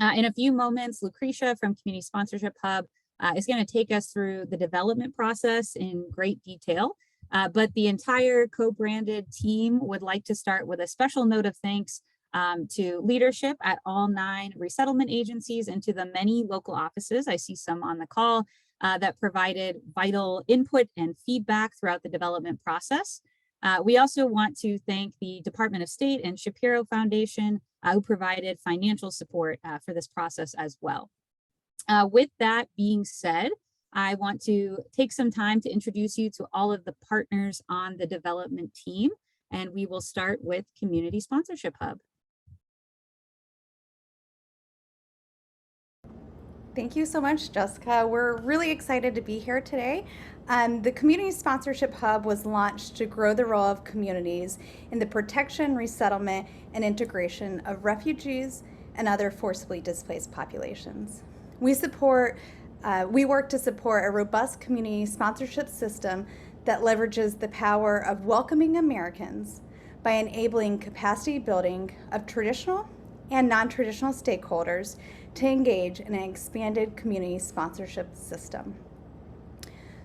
In a few moments, Lucretia from Community Sponsorship Hub is going to take us through the development process in great detail. But the entire co-branded team would like to start with a special note of thanks to leadership at all 9 resettlement agencies and to the many local offices. I see some on the call that provided vital input and feedback throughout the development process. We also want to thank the Department of State and Shapiro Foundation who provided financial support for this process as well. With that being said, I want to take some time to introduce you to all of the partners on the development team, and we will start with Community Sponsorship Hub. Thank you so much, Jessica. We're really excited to be here today. The Community Sponsorship Hub was launched to grow the role of communities in the protection, resettlement, and integration of refugees and other forcibly displaced populations. We work to support a robust community sponsorship system that leverages the power of welcoming Americans by enabling capacity building of traditional and non-traditional stakeholders to engage in an expanded community sponsorship system.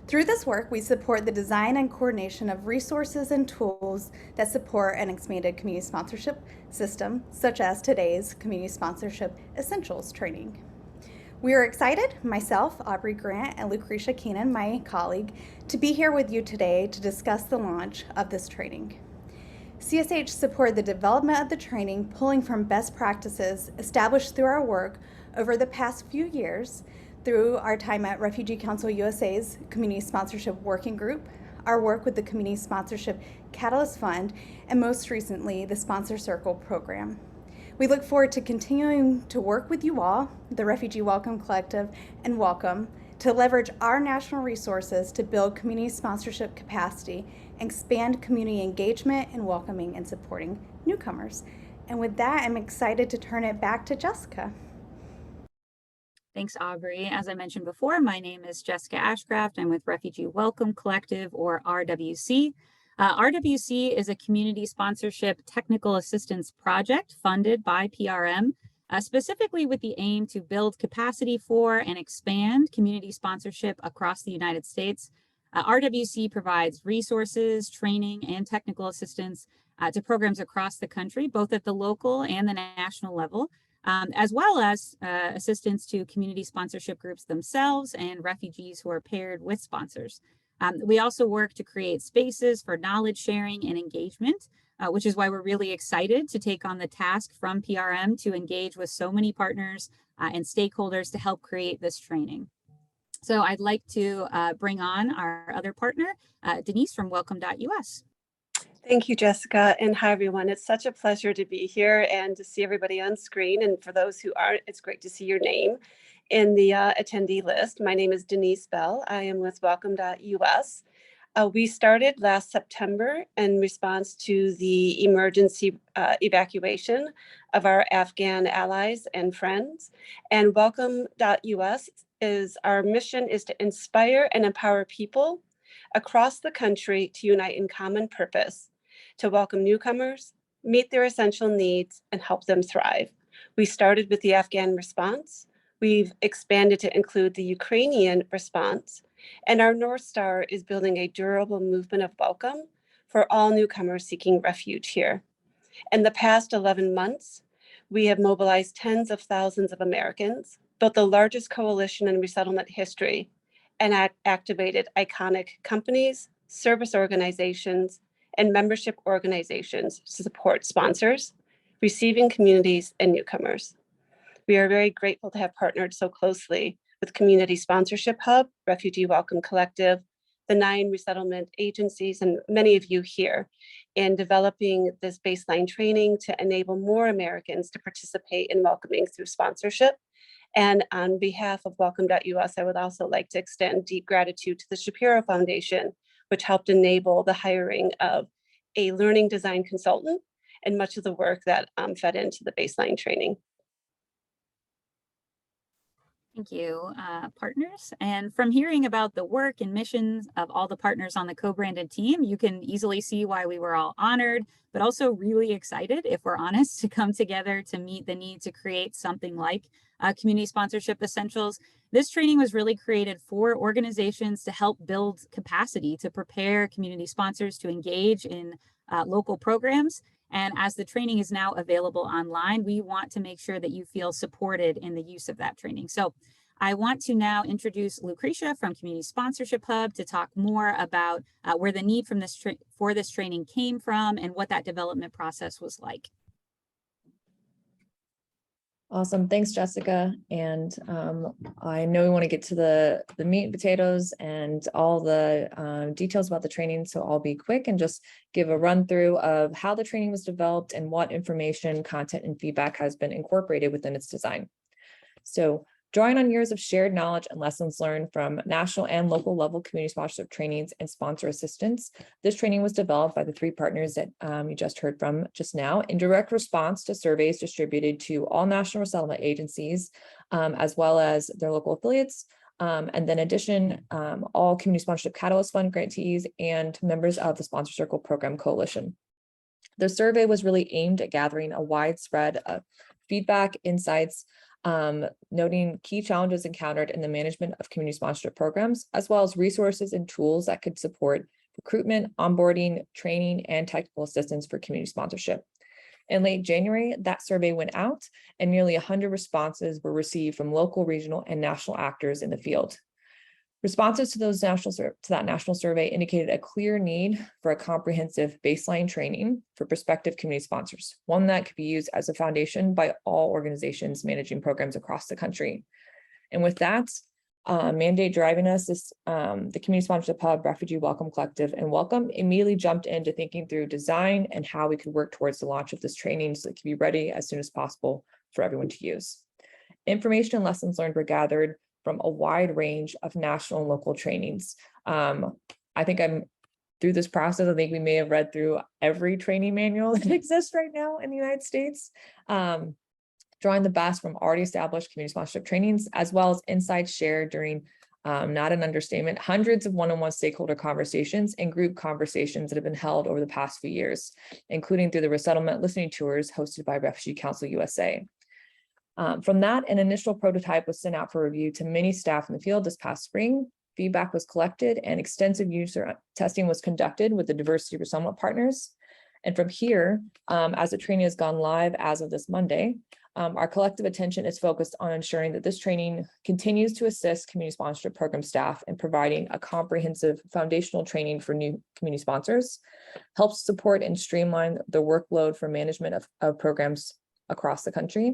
Through this work, we support the design and coordination of resources and tools that support an expanded community sponsorship system, such as today's Community Sponsorship Essentials training. We are excited, myself, Aubrey Grant, and Lucretia Keenan, my colleague, to be here with you today to discuss the launch of this training. CSH supported the development of the training, pulling from best practices established through our work over the past few years through our time at Refugee Council USA's Community Sponsorship Working Group, our work with the Community Sponsorship Catalyst Fund, and most recently, the Sponsor Circle program. We look forward to continuing to work with you all, the Refugee Welcome Collective and Welcome, to leverage our national resources to build community sponsorship capacity, expand community engagement, and welcoming and supporting newcomers. And with that, I'm excited to turn it back to Jessica. Thanks, Aubrey. As I mentioned before, my name is Jessica Ashcraft. I'm with Refugee Welcome Collective, or RWC. RWC is a community sponsorship technical assistance project funded by PRM, specifically with the aim to build capacity for and expand community sponsorship across the United States. RWC provides resources, training, and technical assistance to programs across the country, both at the local and the national level, as well as assistance to community sponsorship groups themselves and refugees who are paired with sponsors. We also work to create spaces for knowledge sharing and engagement, which is why we're really excited to take on the task from PRM to engage with so many partners and stakeholders to help create this training. So I'd like to bring on our other partner, Denise from welcome.us. Thank you, Jessica, and hi, everyone. It's such a pleasure to be here and to see everybody on screen. And for those who aren't, it's great to see your name in the attendee list. My name is Denise Bell. I am with welcome.us. We started last September in response to the emergency evacuation of our Afghan allies and friends. And welcome.us our mission is to inspire and empower people across the country to unite in common purpose, to welcome newcomers, meet their essential needs, and help them thrive. We started with the Afghan response. We've expanded to include the Ukrainian response, and our North Star is building a durable movement of welcome for all newcomers seeking refuge here. In the past 11 months, we have mobilized tens of thousands of Americans, built the largest coalition in resettlement history, and activated iconic companies, service organizations, and membership organizations to support sponsors, receiving communities, and newcomers. We are very grateful to have partnered so closely with Community Sponsorship Hub, Refugee Welcome Collective, the 9 resettlement agencies, and many of you here in developing this baseline training to enable more Americans to participate in welcoming through sponsorship. And on behalf of welcome.us, I would also like to extend deep gratitude to the Shapiro Foundation, which helped enable the hiring of a learning design consultant and much of the work that fed into the baseline training. Thank you, partners. And from hearing about the work and missions of all the partners on the co-branded team, you can easily see why we were all honored, but also really excited, if we're honest, to come together to meet the need to create something like community sponsorship essentials. This training was really created for organizations to help build capacity to prepare community sponsors to engage in local programs. And as the training is now available online, we want to make sure that you feel supported in the use of that training. So I want to now introduce Lucretia from Community Sponsorship Hub to talk more about where the need from for this training came from and what that development process was like. Awesome. Thanks, Jessica. And I know we want to get to the meat and potatoes and all the details about the training. So I'll be quick and just give a run through of how the training was developed and what information, content, and feedback has been incorporated within its design. So drawing on years of shared knowledge and lessons learned from national and local level community sponsorship trainings and sponsor assistance, this training was developed by the 3 partners that you just heard from just now in direct response to surveys distributed to all national resettlement agencies, as well as their local affiliates, and then in addition, all Community Sponsorship Catalyst Fund grantees and members of the Sponsor Circle Program Coalition. The survey was really aimed at gathering a wide spread of feedback, insights, noting key challenges encountered in the management of community sponsorship programs, as well as resources and tools that could support recruitment, onboarding, training, and technical assistance for community sponsorship. In late January, that survey went out and nearly 100 responses were received from local, regional, and national actors in the field. Responses to that national survey indicated a clear need for a comprehensive baseline training for prospective community sponsors, one that could be used as a foundation by all organizations managing programs across the country. And with that mandate driving us, the Community Sponsorship Hub, Refugee Welcome Collective, and Welcome immediately jumped into thinking through design and how we could work towards the launch of this training so it could be ready as soon as possible for everyone to use. Information and lessons learned were gathered from a wide range of national and local trainings. I think through this process, I think we may have read through every training manual that exists right now in the United States, drawing the best from already established community sponsorship trainings, as well as insights shared during, not an understatement, hundreds of one-on-one stakeholder conversations and group conversations that have been held over the past few years, including through the resettlement listening tours hosted by Refugee Council USA. From that, an initial prototype was sent out for review to many staff in the field this past spring. Feedback was collected and extensive user testing was conducted with the diversity resettlement partners. And from here, as the training has gone live as of this Monday, our collective attention is focused on ensuring that this training continues to assist community sponsorship program staff in providing a comprehensive foundational training for new community sponsors, helps support and streamline the workload for management of programs across the country,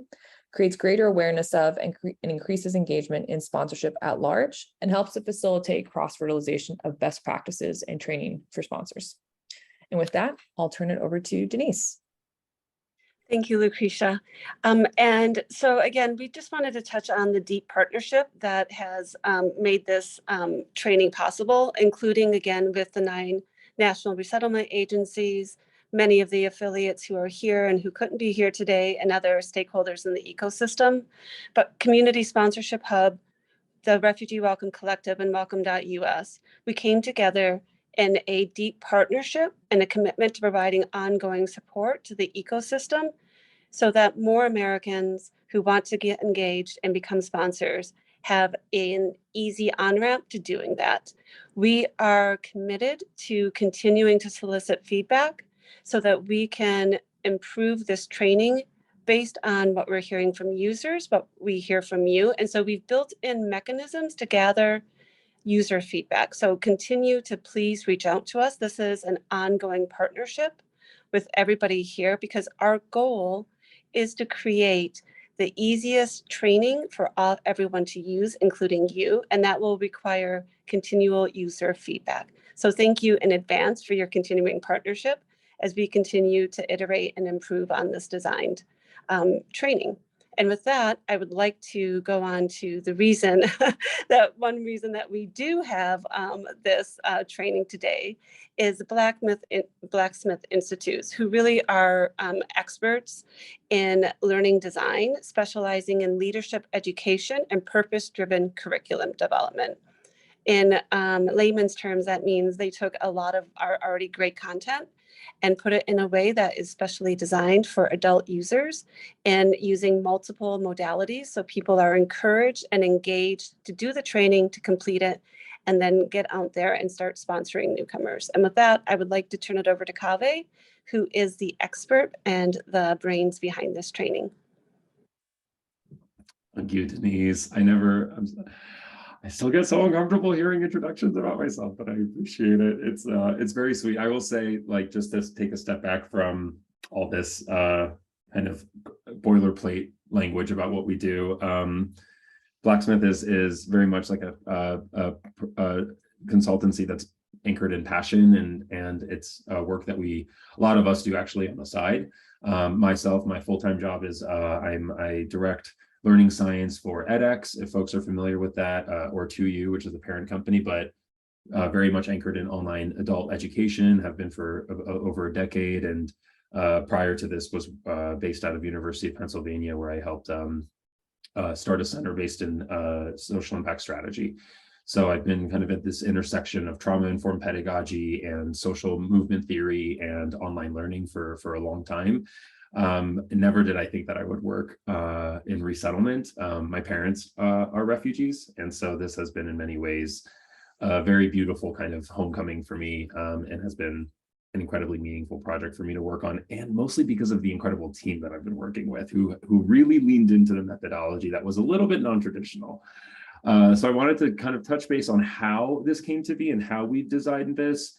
creates greater awareness of and increases engagement in sponsorship at large, and helps to facilitate cross-fertilization of best practices and training for sponsors. And with that, I'll turn it over to Denise. Thank you, Lucretia. And so again, we just wanted to touch on the deep partnership that has made this training possible, including again with the 9 national resettlement agencies, many of the affiliates who are here and who couldn't be here today, and other stakeholders in the ecosystem. But Community Sponsorship Hub, the Refugee Welcome Collective, and Welcome.us, we came together in a deep partnership and a commitment to providing ongoing support to the ecosystem so that more Americans who want to get engaged and become sponsors have an easy on-ramp to doing that. We are committed to continuing to solicit feedback so that we can improve this training based on what we're hearing from users, what we hear from you. And so we've built in mechanisms to gather user feedback. So continue to please reach out to us. This is an ongoing partnership with everybody here because our goal is to create the easiest training for everyone to use, including you, and that will require continual user feedback. So thank you in advance for your continuing partnership as we continue to iterate and improve on this designed training. And with that, I would like to go on to the reason, that one reason that we do have this training today is the Blacksmith Institutes, who really are experts in learning design, specializing in leadership education and purpose-driven curriculum development. In layman's terms, that means they took a lot of our already great content and put it in a way that is specially designed for adult users and using multiple modalities. So people are encouraged and engaged to do the training, to complete it, and then get out there and start sponsoring newcomers. And with that, I would like to turn it over to Kaveh, who is the expert and the brains behind this training. Thank you, Denise. I still get so uncomfortable hearing introductions about myself, but I appreciate it. It's very sweet. I will say, like, just to take a step back from all this kind of boilerplate language about what we do. Blacksmith is very much like a consultancy that's anchored in passion, and it's work that a lot of us do actually on the side. Myself, my full-time job is I direct learning science for edX, if folks are familiar with that, or 2U, which is the parent company, but very much anchored in online adult education, have been for over a decade. And prior to this was based out of University of Pennsylvania, where I helped start a center based in social impact strategy. So I've been kind of at this intersection of trauma-informed pedagogy and social movement theory and online learning for a long time. Never did I think that I would work in resettlement. My parents are refugees, and so this has been in many ways a very beautiful kind of homecoming for me, and has been an incredibly meaningful project for me to work on, and mostly because of the incredible team that I've been working with, who really leaned into the methodology that was a little bit non-traditional. So I wanted to kind of touch base on how this came to be and how we designed this.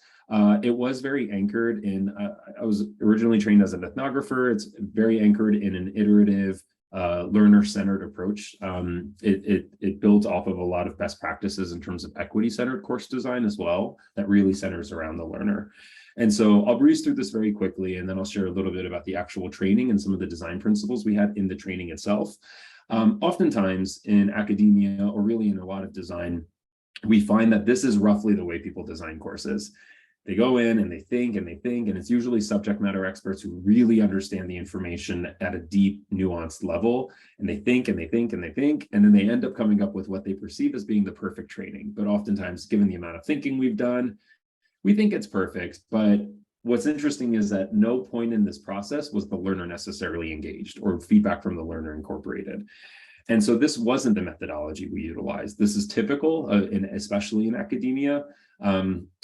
It was very anchored in, I was originally trained as an ethnographer. It's very anchored in an iterative, learner-centered approach. It builds off of a lot of best practices in terms of equity-centered course design as well, that really centers around the learner. And so I'll breeze through this very quickly, and then I'll share a little bit about the actual training and some of the design principles we had in the training itself. Oftentimes in academia, or really in a lot of design, we find that this is roughly the way people design courses. They go in and they think and they think, and it's usually subject matter experts who really understand the information at a deep, nuanced level. And they think and they think and they think, and then they end up coming up with what they perceive as being the perfect training. But oftentimes, given the amount of thinking we've done, we think it's perfect. But what's interesting is that no point in this process was the learner necessarily engaged or feedback from the learner incorporated. And so this wasn't the methodology we utilized. This is typical, especially in academia.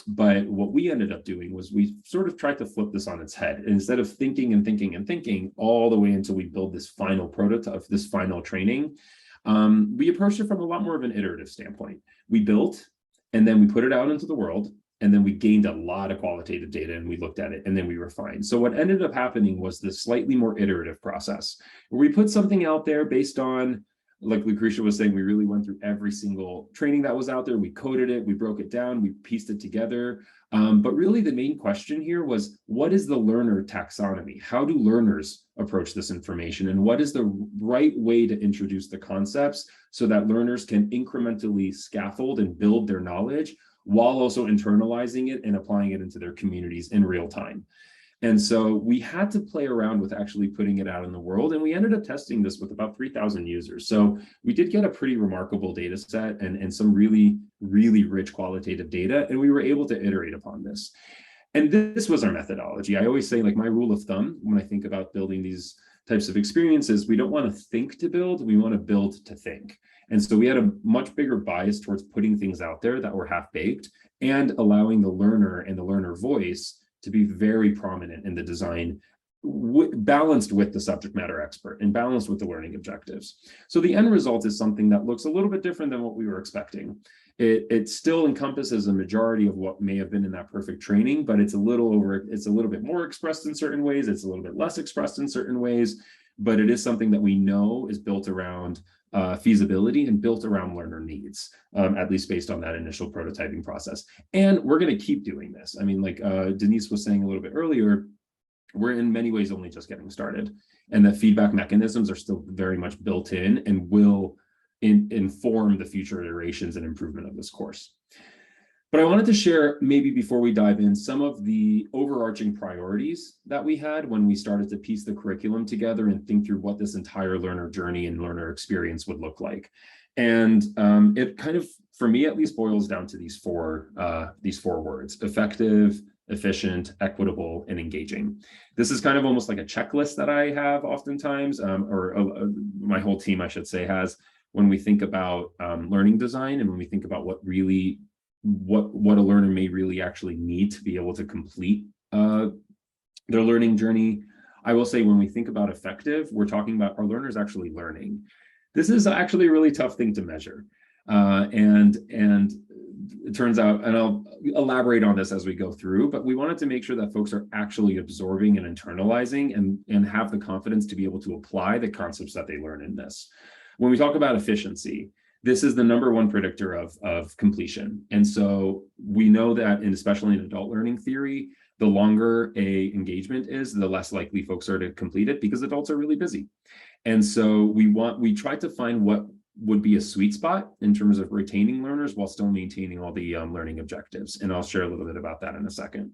But what we ended up doing was we sort of tried to flip this on its head. And instead of thinking and thinking and thinking all the way until we build this final prototype, this final training, we approached it from a lot more of an iterative standpoint. We built, and then we put it out into the world, and then we gained a lot of qualitative data, and we looked at it, and then we refined. So what ended up happening was this slightly more iterative process, where we put something out there based on, like Lucretia was saying, we really went through every single training that was out there. We coded it, we broke it down, we pieced it together. But really the main question here was, what is the learner taxonomy? How do learners approach this information? And what is the right way to introduce the concepts so that learners can incrementally scaffold and build their knowledge while also internalizing it and applying it into their communities in real time? And so we had to play around with actually putting it out in the world, and we ended up testing this with about 3,000 users. So we did get a pretty remarkable data set and some really, really rich qualitative data, and we were able to iterate upon this. And this was our methodology. I always say, like, my rule of thumb when I think about building these types of experiences, we don't want to think to build, we want to build to think. And so we had a much bigger bias towards putting things out there that were half-baked and allowing the learner and the learner voice to be very prominent in the design, balanced with the subject matter expert and balanced with the learning objectives. So the end result is something that looks a little bit different than what we were expecting. It still encompasses a majority of what may have been in that perfect training, but it's a little bit more expressed in certain ways. It's a little bit less expressed in certain ways, but it is something that we know is built around feasibility and built around learner needs, at least based on that initial prototyping process. And we're going to keep doing this. I mean, like Denise was saying a little bit earlier, we're in many ways only just getting started, and that feedback mechanisms are still very much built in and will inform the future iterations and improvement of this course. But I wanted to share, maybe before we dive in, some of the overarching priorities that we had when we started to piece the curriculum together and think through what this entire learner journey and learner experience would look like. And it kind of, for me at least, boils down to these four words: effective, efficient, equitable, and engaging. This is kind of almost like a checklist that I have oftentimes, my whole team, I should say, has, when we think about learning design, and when we think about what a learner may really actually need to be able to complete their learning journey. I will say, when we think about effective, we're talking about, are learners actually learning? This is actually a really tough thing to measure. And it turns out, and I'll elaborate on this as we go through, but we wanted to make sure that folks are actually absorbing and internalizing and have the confidence to be able to apply the concepts that they learn in this. When we talk about efficiency, this is the number one predictor of completion. And so we know that, and especially in adult learning theory, the longer a engagement is, the less likely folks are to complete it, because adults are really busy. And so we try to find what would be a sweet spot in terms of retaining learners while still maintaining all the learning objectives. And I'll share a little bit about that in a second.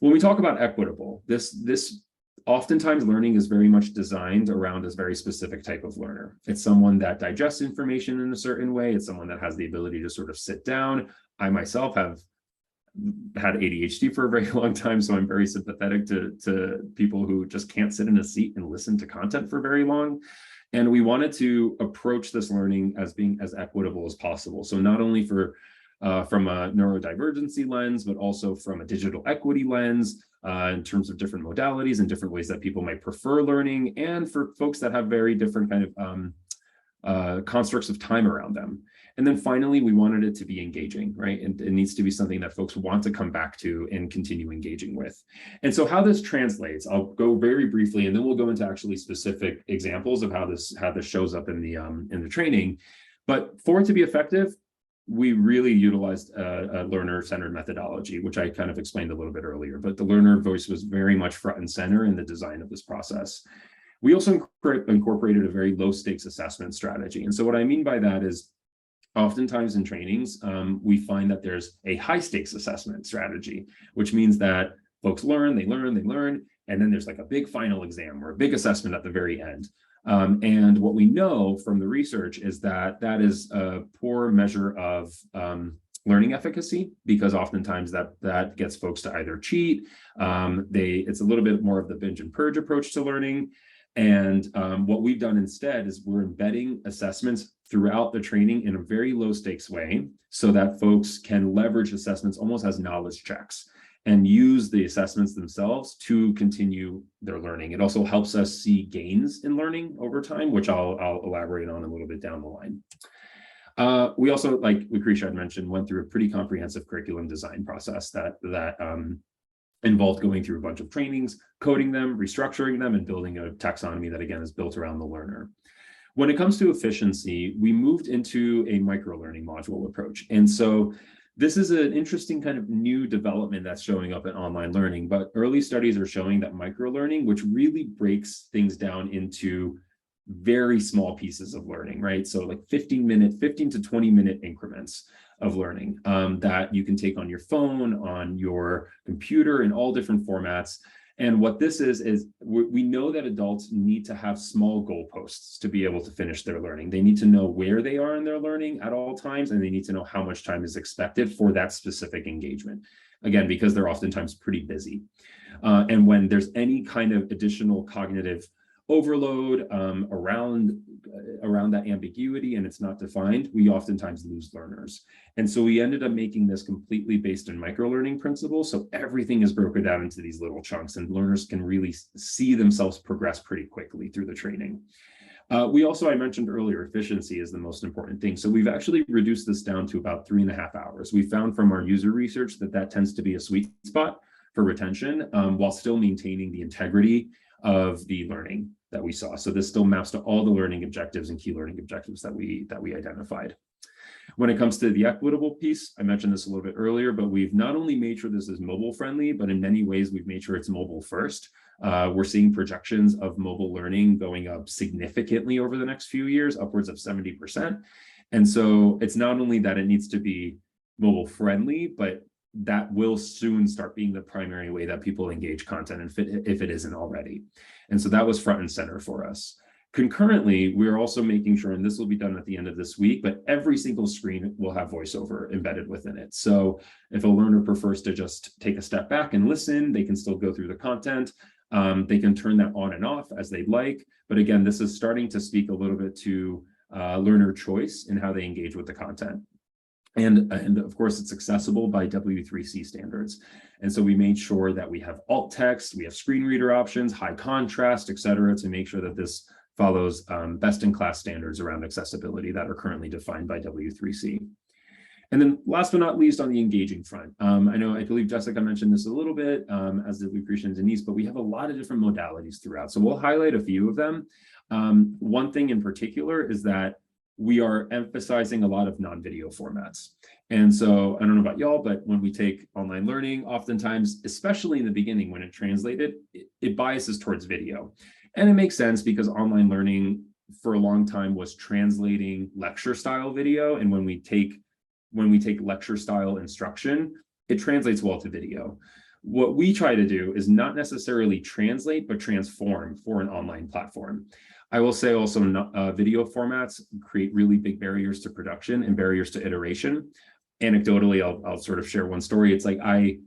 When we talk about equitable, this oftentimes learning is very much designed around a very specific type of learner. It's someone that digests information in a certain way. It's someone that has the ability to sort of sit down. I myself have had ADHD for a very long time, so I'm very sympathetic to people who just can't sit in a seat and listen to content for very long. And we wanted to approach this learning as being as equitable as possible. So not only from a neurodivergency lens, but also from a digital equity lens, in terms of different modalities and different ways that people might prefer learning, and for folks that have very different kind of constructs of time around them. And then finally, we wanted it to be engaging, right? And it needs to be something that folks want to come back to and continue engaging with. And so how this translates, I'll go very briefly, and then we'll go into actually specific examples of how this shows up in the training. But for it to be effective, we really utilized a learner-centered methodology, which I kind of explained a little bit earlier, but the learner voice was very much front and center in the design of this process. We also incorporated a very low-stakes assessment strategy. And so what I mean by that is, oftentimes in trainings, we find that there's a high-stakes assessment strategy, which means that folks learn, and then there's like a big final exam or a big assessment at the very end. And what we know from the research is that that is a poor measure of learning efficacy, because oftentimes that gets folks to either cheat. It's a little bit more of the binge and purge approach to learning. And what we've done instead is we're embedding assessments throughout the training in a very low stakes way, so that folks can leverage assessments almost as knowledge checks and use the assessments themselves to continue their learning. It also helps us see gains in learning over time, which I'll elaborate on a little bit down the line. We also, like Lucretia had mentioned, went through a pretty comprehensive curriculum design process that involved going through a bunch of trainings, coding them, restructuring them, and building a taxonomy that, again, is built around the learner. When it comes to efficiency, we moved into a micro-learning module approach. And so this is an interesting kind of new development that's showing up in online learning, but early studies are showing that micro-learning, which really breaks things down into very small pieces of learning, right? So like 15 to 20-minute increments of learning that you can take on your phone, on your computer, in all different formats. And what this is we know that adults need to have small goalposts to be able to finish their learning. They need to know where they are in their learning at all times, and they need to know how much time is expected for that specific engagement. Again, because they're oftentimes pretty busy. And when there's any kind of additional cognitive overload around that ambiguity and it's not defined, we oftentimes lose learners. And so we ended up making this completely based on micro-learning principles. So everything is broken down into these little chunks, and learners can really see themselves progress pretty quickly through the training. We also, I mentioned earlier, efficiency is the most important thing. So we've actually reduced this down to about 3.5 hours. We found from our user research that tends to be a sweet spot for retention, while still maintaining the integrity of the learning that we saw. So this still maps to all the learning objectives and key learning objectives that we identified. When it comes to the equitable piece, I mentioned this a little bit earlier, but we've not only made sure this is mobile friendly, but in many ways we've made sure it's mobile first. We're seeing projections of mobile learning going up significantly over the next few years, upwards of 70%. And so it's not only that it needs to be mobile friendly, but that will soon start being the primary way that people engage content, if it isn't already. And so that was front and center for us. Concurrently, we're also making sure, and this will be done at the end of this week, but every single screen will have voiceover embedded within it. So if a learner prefers to just take a step back and listen, they can still go through the content. They can turn that on and off as they'd like. But again, this is starting to speak a little bit to learner choice in how they engage with the content. And of course, it's accessible by W3C standards. And so we made sure that we have alt text, we have screen reader options, high contrast, et cetera, to make sure that this follows best-in-class standards around accessibility that are currently defined by W3C. And then last but not least, on the engaging front, I believe Jessica mentioned this a little bit, as did Lucretia and Denise, but we have a lot of different modalities throughout. So we'll highlight a few of them. One thing in particular is that we are emphasizing a lot of non-video formats. And so I don't know about y'all, but when we take online learning, oftentimes, especially in the beginning when it translated, it biases towards video. And it makes sense because online learning for a long time was translating lecture style video. And when we take lecture style instruction, it translates well to video. What we try to do is not necessarily translate, but transform for an online platform. I will say also video formats create really big barriers to production and barriers to iteration. Anecdotally, I'll sort of share one story. It's like I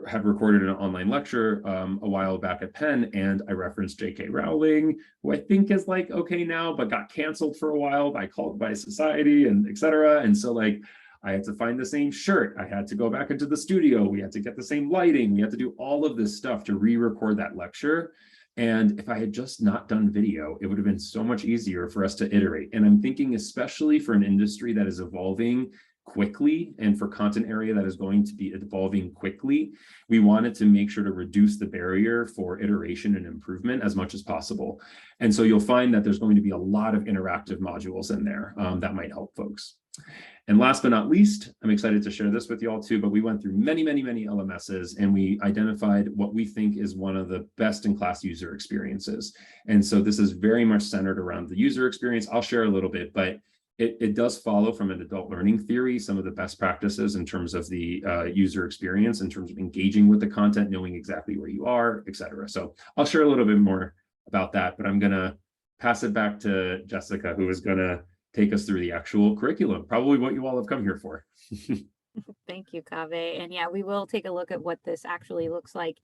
have recorded an online lecture a while back at Penn, and I referenced J.K. Rowling, who I think is like okay now, but got canceled for a while by society and et cetera. And so like I had to find the same shirt. I had to go back into the studio. We had to get the same lighting. We had to do all of this stuff to re-record that lecture. And if I had just not done video, it would have been so much easier for us to iterate. And I'm thinking especially for an industry that is evolving quickly and for content area that is going to be evolving quickly, we wanted to make sure to reduce the barrier for iteration and improvement as much as possible. And so you'll find that there's going to be a lot of interactive modules in there that might help folks. And last but not least, I'm excited to share this with you all too, but we went through many LMSs and we identified what we think is one of the best in class user experiences. And so this is very much centered around the user experience. I'll share a little bit, but it does follow from an adult learning theory, some of the best practices in terms of the user experience, in terms of engaging with the content, knowing exactly where you are, et cetera. So I'll share a little bit more about that, but I'm gonna pass it back to Jessica, who is gonna take us through the actual curriculum, probably what you all have come here for. Thank you, Kaveh. And yeah, we will take a look at what this actually looks like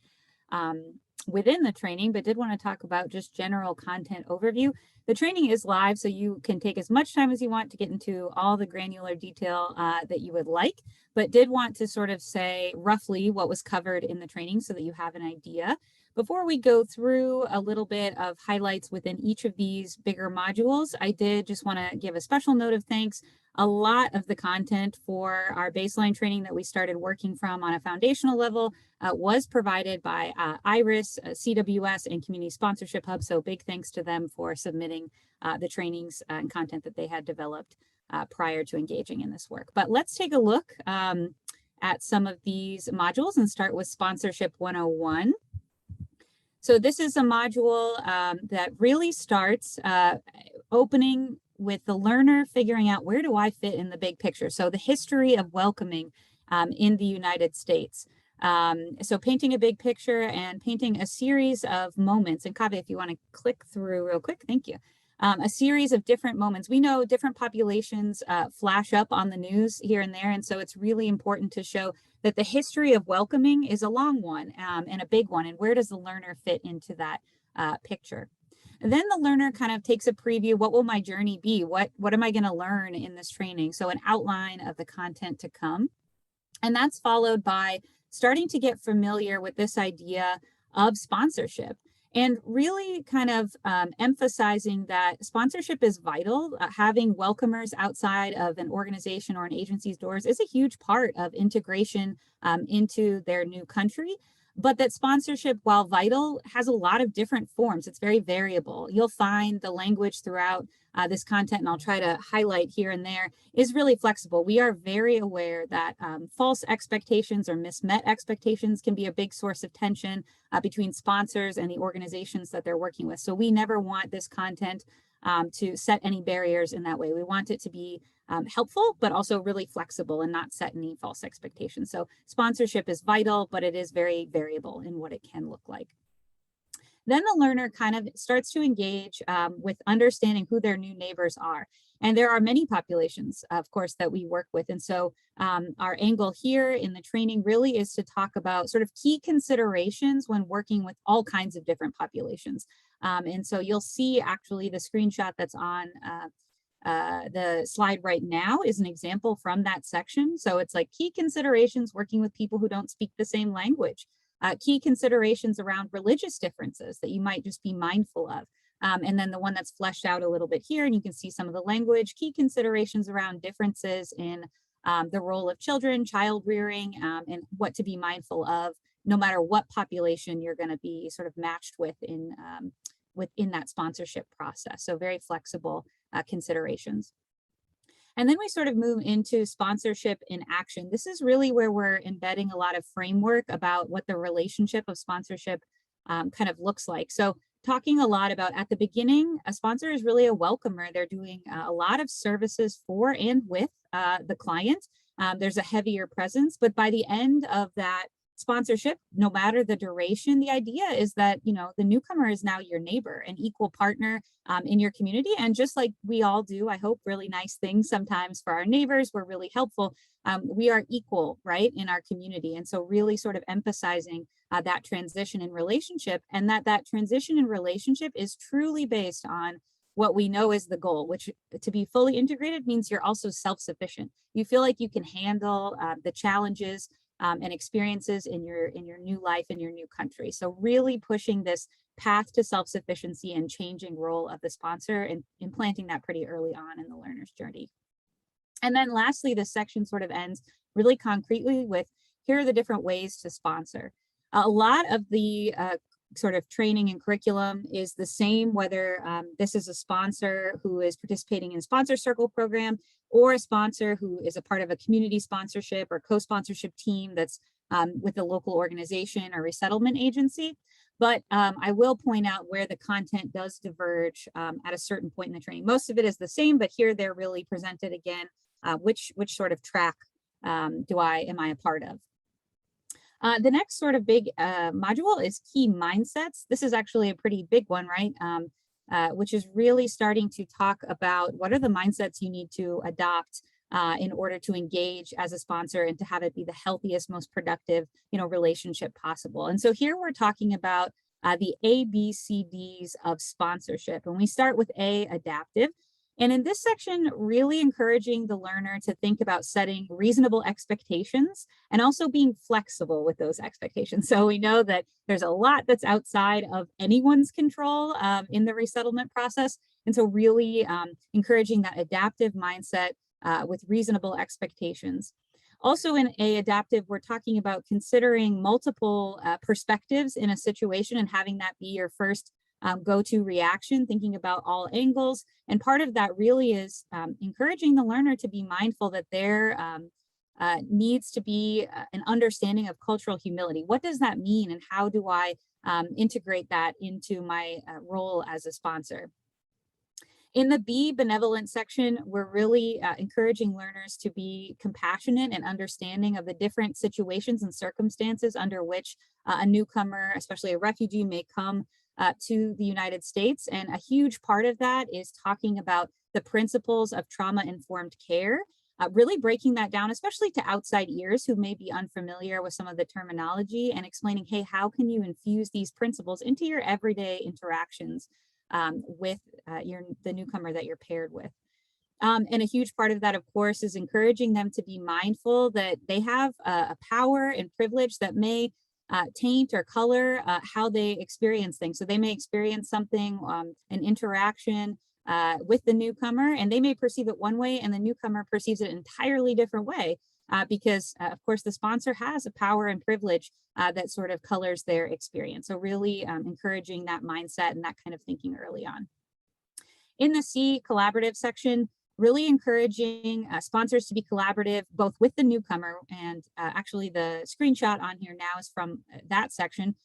within the training, but did want to talk about just general content overview. The training is live, so you can take as much time as you want to get into all the granular detail that you would like, but did want to sort of say roughly what was covered in the training so that you have an idea. Before we go through a little bit of highlights within each of these bigger modules, I did just want to give a special note of thanks. A lot of the content for our baseline training that we started working from on a foundational level was provided by IRIS, CWS, and Community Sponsorship Hub. So big thanks to them for submitting the trainings and content that they had developed prior to engaging in this work. But let's take a look at some of these modules and start with Sponsorship 101. So this is a module that really starts opening with the learner figuring out where do I fit in the big picture. So the history of welcoming in the United States. So painting a big picture and painting a series of moments. And Kaveh, if you want to click through real quick, thank you. A series of different moments. We know different populations flash up on the news here and there. And so it's really important to show that the history of welcoming is a long one and a big one. And where does the learner fit into that picture? And then the learner kind of takes a preview. What will my journey be? What am I going to learn in this training? So an outline of the content to come. And that's followed by starting to get familiar with this idea of sponsorship. And really kind of emphasizing that sponsorship is vital. Having welcomers outside of an organization or an agency's doors is a huge part of integration into their new country. But that sponsorship, while vital, has a lot of different forms. It's very variable. You'll find the language throughout this content, and I'll try to highlight here and there, is really flexible. We are very aware that false expectations or mismet expectations can be a big source of tension between sponsors and the organizations that they're working with. So we never want this content to set any barriers in that way. We want it to be helpful, but also really flexible and not set any false expectations. So sponsorship is vital, but it is very variable in what it can look like. Then the learner kind of starts to engage with understanding who their new neighbors are. And there are many populations, of course, that we work with. And so our angle here in the training really is to talk about sort of key considerations when working with all kinds of different populations. And so you'll see actually the screenshot that's on the slide right now is an example from that section. So it's like key considerations working with people who don't speak the same language. Key considerations around religious differences that you might just be mindful of. And then the one that's fleshed out a little bit here, and you can see some of the language, key considerations around differences in the role of children, child rearing, and what to be mindful of, no matter what population you're going to be sort of matched with within that sponsorship process. So very flexible considerations. And then we sort of move into sponsorship in action. This is really where we're embedding a lot of framework about what the relationship of sponsorship kind of looks like. So talking a lot about at the beginning, a sponsor is really a welcomer. They're doing a lot of services for and with the client. There's a heavier presence, but by the end of that sponsorship, no matter the duration, the idea is that, you know, the newcomer is now your neighbor, an equal partner in your community. And just like we all do, I hope, really nice things sometimes for our neighbors, we're really helpful. We are equal, right, in our community. And so really sort of emphasizing that transition in relationship, and that transition in relationship is truly based on what we know is the goal, which to be fully integrated means you're also self-sufficient. You feel like you can handle the challenges and experiences in your new life, in your new country. So really pushing this path to self-sufficiency and changing role of the sponsor and implanting that pretty early on in the learner's journey. And then lastly, this section sort of ends really concretely with, here are the different ways to sponsor. A lot of the sort of training and curriculum is the same, whether this is a sponsor who is participating in a sponsor circle program, or a sponsor who is a part of a community sponsorship or co-sponsorship team that's with a local organization or resettlement agency. But I will point out where the content does diverge at a certain point in the training. Most of it is the same, but here they're really presented again, which sort of track am I a part of. The next sort of big module is key mindsets. This is actually a pretty big one, right? Which is really starting to talk about what are the mindsets you need to adopt in order to engage as a sponsor and to have it be the healthiest, most productive, relationship possible. And so here we're talking about the ABCDs of sponsorship. And we start with A, adaptive. And in this section, really encouraging the learner to think about setting reasonable expectations and also being flexible with those expectations. So we know that there's a lot that's outside of anyone's control in the resettlement process. And so really encouraging that adaptive mindset with reasonable expectations. Also in A, adaptive, we're talking about considering multiple perspectives in a situation and having that be your first go-to reaction, thinking about all angles. And part of that really is encouraging the learner to be mindful that there needs to be an understanding of cultural humility. What does that mean, and how do I integrate that into my role as a sponsor? In the B, benevolent section, we're really encouraging learners to be compassionate and understanding of the different situations and circumstances under which a newcomer, especially a refugee, may come to the United States. And a huge part of that is talking about the principles of trauma-informed care, really breaking that down, especially to outside ears who may be unfamiliar with some of the terminology, and explaining, hey, how can you infuse these principles into your everyday interactions with the newcomer that you're paired with. And a huge part of that, of course, is encouraging them to be mindful that they have a power and privilege that may taint or color how they experience things. So they may experience something, an interaction with the newcomer, and they may perceive it one way and the newcomer perceives it an entirely different way because, of course, the sponsor has a power and privilege that sort of colors their experience. So really encouraging that mindset and that kind of thinking early on. In the C collaborative section, really encouraging sponsors to be collaborative both with the newcomer, and actually the screenshot on here now is from that section.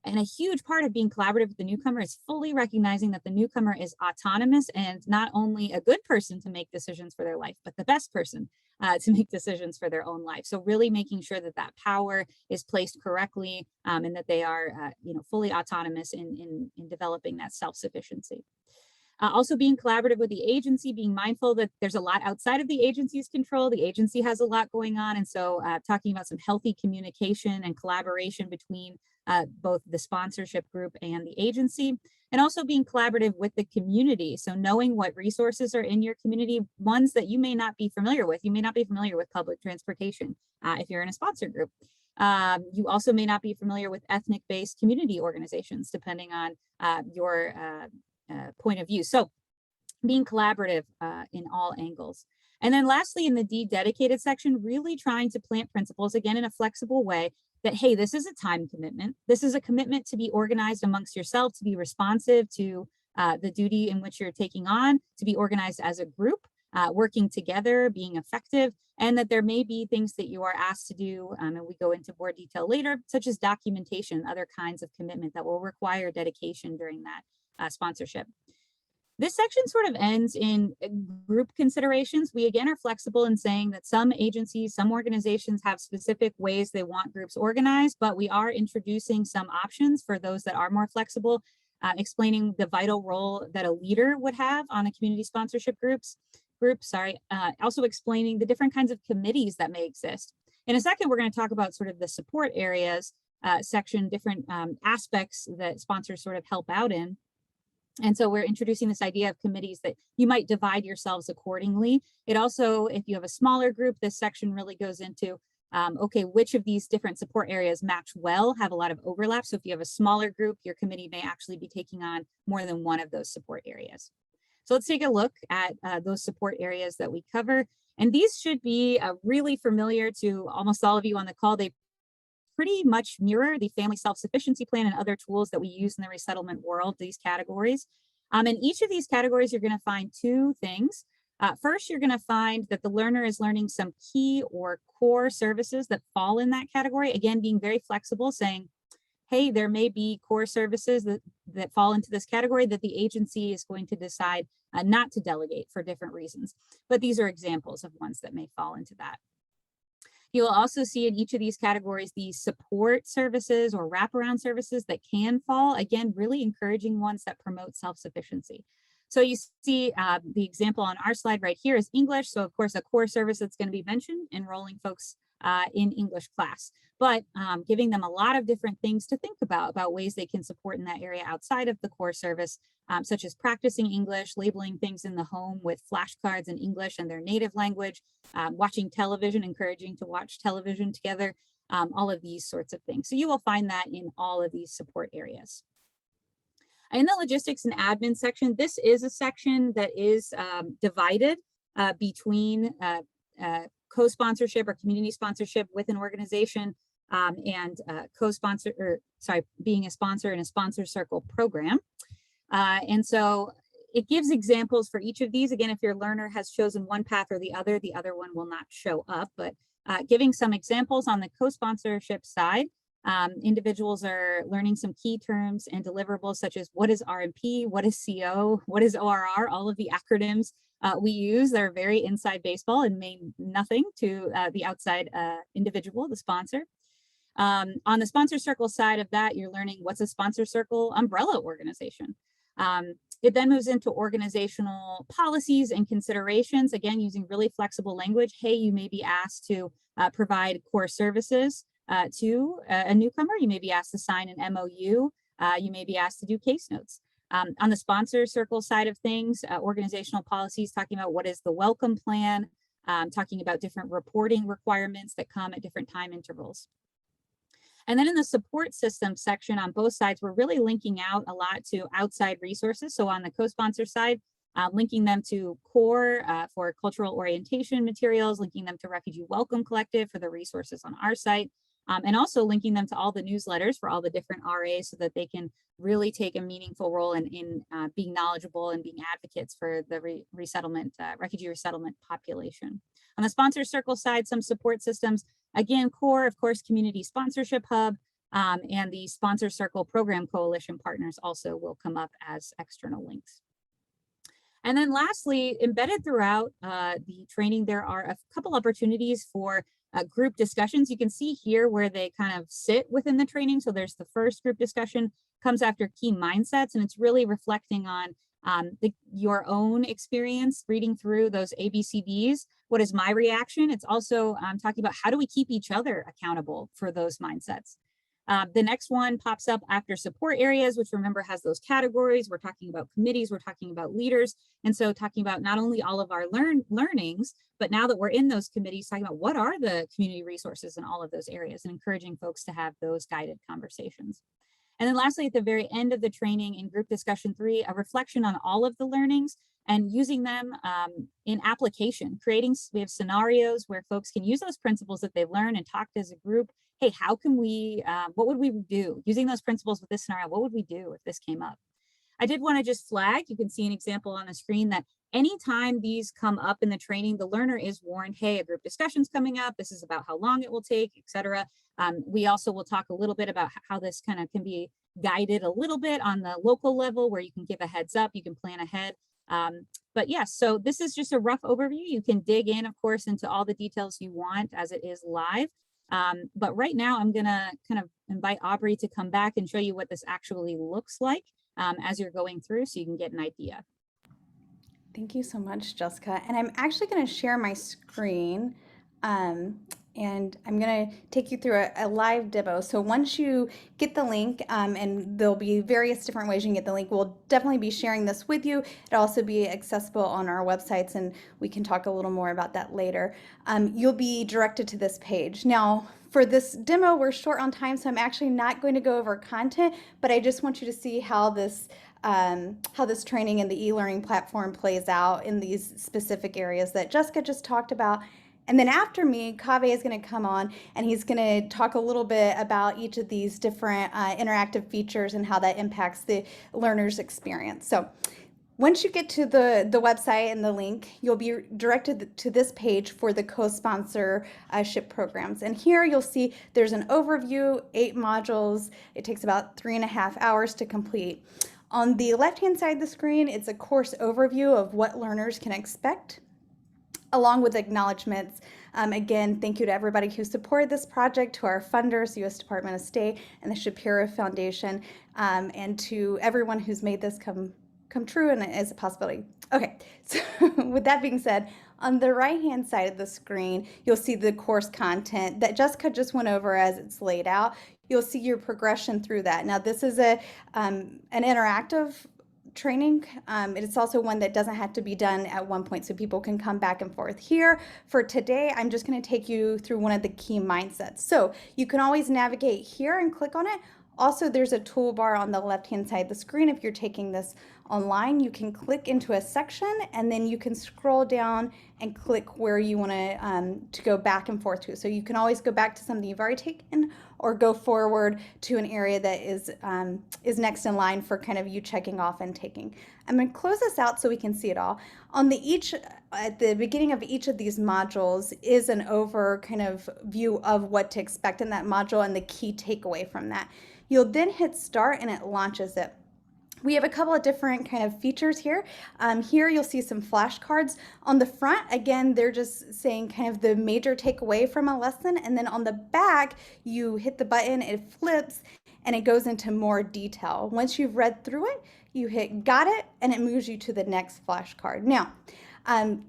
And a huge part of being collaborative with the newcomer is fully recognizing that the newcomer is autonomous and not only a good person to make decisions for their life, but the best person to make decisions for their own life. So really making sure that that power is placed correctly, and that they are fully autonomous in developing that self-sufficiency. Also being collaborative with the agency, being mindful that there's a lot outside of the agency's control. The agency has a lot going on. And so talking about some healthy communication and collaboration between both the sponsorship group and the agency, and also being collaborative with the community. So knowing what resources are in your community, ones that you may not be familiar with. You may not be familiar with public transportation if you're in a sponsor group. You also may not be familiar with ethnic-based community organizations, depending on your point of view. So being collaborative in all angles. And then lastly, in the D dedicated section, really trying to plant principles, again, in a flexible way, that, hey, this is a time commitment. This is a commitment to be organized amongst yourself, to be responsive to the duty in which you're taking on, to be organized as a group, working together, being effective, and that there may be things that you are asked to do, and we go into more detail later, such as documentation, other kinds of commitment that will require dedication during that sponsorship. This section sort of ends in group considerations. We again are flexible in saying that some agencies, some organizations have specific ways they want groups organized, but we are introducing some options for those that are more flexible, explaining the vital role that a leader would have on a community sponsorship group, also explaining the different kinds of committees that may exist. In a second, we're going to talk about sort of the support areas section, different aspects that sponsors sort of help out in. And so we're introducing this idea of committees that you might divide yourselves accordingly. It also, if you have a smaller group, this section really goes into, okay, which of these different support areas match well, have a lot of overlap. So if you have a smaller group, your committee may actually be taking on more than one of those support areas. So let's take a look at those support areas that we cover. And these should be really familiar to almost all of you on the call. They pretty much mirror the family self-sufficiency plan and other tools that we use in the resettlement world, these categories. In each of these categories, you're going to find two things. First, you're going to find that the learner is learning some key or core services that fall in that category. Again, being very flexible, saying, hey, there may be core services that fall into this category that the agency is going to decide not to delegate for different reasons. But these are examples of ones that may fall into that. You'll also see in each of these categories the support services or wraparound services that can fall, again, really encouraging ones that promote self-sufficiency. So you see the example on our slide right here is English. So of course, a core service that's going to be mentioned, enrolling folks in English class, but giving them a lot of different things to think about ways they can support in that area outside of the core service, such as practicing English, labeling things in the home with flashcards in English and their native language, watching television, encouraging to watch television together, all of these sorts of things. So you will find that in all of these support areas. In the logistics and admin section, this is a section that is divided between co-sponsorship or community sponsorship with an organization and co-sponsor, or sorry, being a sponsor in a sponsor circle program. And so it gives examples for each of these. Again, if your learner has chosen one path or the other one will not show up, but giving some examples on the co-sponsorship side. Individuals are learning some key terms and deliverables such as what is RMP, what is CO, what is ORR, all of the acronyms we use. They're very inside baseball and mean nothing to the outside individual, the sponsor. On the sponsor circle side of that, you're learning what's a sponsor circle umbrella organization. It then moves into organizational policies and considerations, again, using really flexible language. Hey, you may be asked to provide core services to a newcomer. You may be asked to sign an MOU. You may be asked to do case notes. On the sponsor circle side of things, organizational policies, talking about what is the welcome plan, talking about different reporting requirements that come at different time intervals. And then in the support system section on both sides, we're really linking out a lot to outside resources. So on the co-sponsor side, linking them to CORE for cultural orientation materials, linking them to Refugee Welcome Collective for the resources on our site. and also linking them to all the newsletters for all the different RAs so that they can really take a meaningful role in being knowledgeable and being advocates for the resettlement, refugee resettlement population. On the sponsor circle side, some support systems, again, core, of course, community sponsorship hub, and the sponsor circle program coalition partners also will come up as external links. And then lastly, embedded throughout the training, there are a couple opportunities for group discussions. You can see here where they kind of sit within the training. So there's the first group discussion comes after key mindsets, and it's really reflecting on your own experience reading through those ABCDs. What is my reaction? It's also talking about how do we keep each other accountable for those mindsets. The next one pops up after support areas, which remember has those categories. We're talking about committees, we're talking about leaders. And so talking about not only all of our learnings, but now that we're in those committees, talking about what are the community resources in all of those areas and encouraging folks to have those guided conversations. And then lastly, at the very end of the training in group discussion 3, a reflection on all of the learnings and using them in application, we have scenarios where folks can use those principles that they learn and talk as a group. Hey, how can we, what would we do? Using those principles with this scenario, what would we do if this came up? I did want to just flag, you can see an example on the screen that anytime these come up in the training, the learner is warned, hey, a group discussion's coming up. This is about how long it will take, etc. We also will talk a little bit about how this kind of can be guided a little bit on the local level where you can give a heads up, you can plan ahead. But yes, so this is just a rough overview. You can dig in, of course, into all the details you want as it is live. But right now I'm gonna kind of invite Aubrey to come back and show you what this actually looks like as you're going through so you can get an idea. Thank you so much, Jessica. And I'm actually going to share my screen and I'm going to take you through a live demo. So once you get the link, and there'll be various different ways you can get the link, we'll definitely be sharing this with you. It'll also be accessible on our websites, and we can talk a little more about that later. You'll be directed to this page. Now, for this demo, we're short on time, so I'm actually not going to go over content, but I just want you to see how this training and the e-learning platform plays out in these specific areas that Jessica just talked about. And then after me, Kaveh is going to come on and he's going to talk a little bit about each of these different interactive features and how that impacts the learner's experience. So once you get to the website and the link, you'll be directed to this page for the co-sponsorship programs. And here you'll see there's an overview, 8 modules. It takes about 3.5 hours to complete. On the left-hand side of the screen, it's a course overview of what learners can expect, along with acknowledgments. Again, thank you to everybody who supported this project, to our funders, the U.S. Department of State and the Shapiro Foundation, and to everyone who's made this come true and is a possibility. Okay, so with that being said, on the right-hand side of the screen, you'll see the course content that Jessica just went over as it's laid out. You'll see your progression through that. Now, this is an interactive training. It's also one that doesn't have to be done at one point, so people can come back and forth. Here, for today, I'm just going to take you through one of the key mindsets. So you can always navigate here and click on it. Also, there's a toolbar on the left-hand side of the screen. If you're taking this online, you can click into a section and then you can scroll down and click where you want to go back and forth to. So you can always go back to something you've already taken or go forward to an area that is next in line for kind of you checking off and taking. I'm going to close this out so we can see it all. At the beginning of each of these modules is an kind of view of what to expect in that module and the key takeaway from that. You'll then hit start and it launches it. We have a couple of different kind of features here. Here you'll see some flashcards. On the front, again, they're just saying kind of the major takeaway from a lesson. And then on the back, you hit the button, it flips, and it goes into more detail. Once you've read through it, you hit got it, and it moves you to the next flashcard. Now,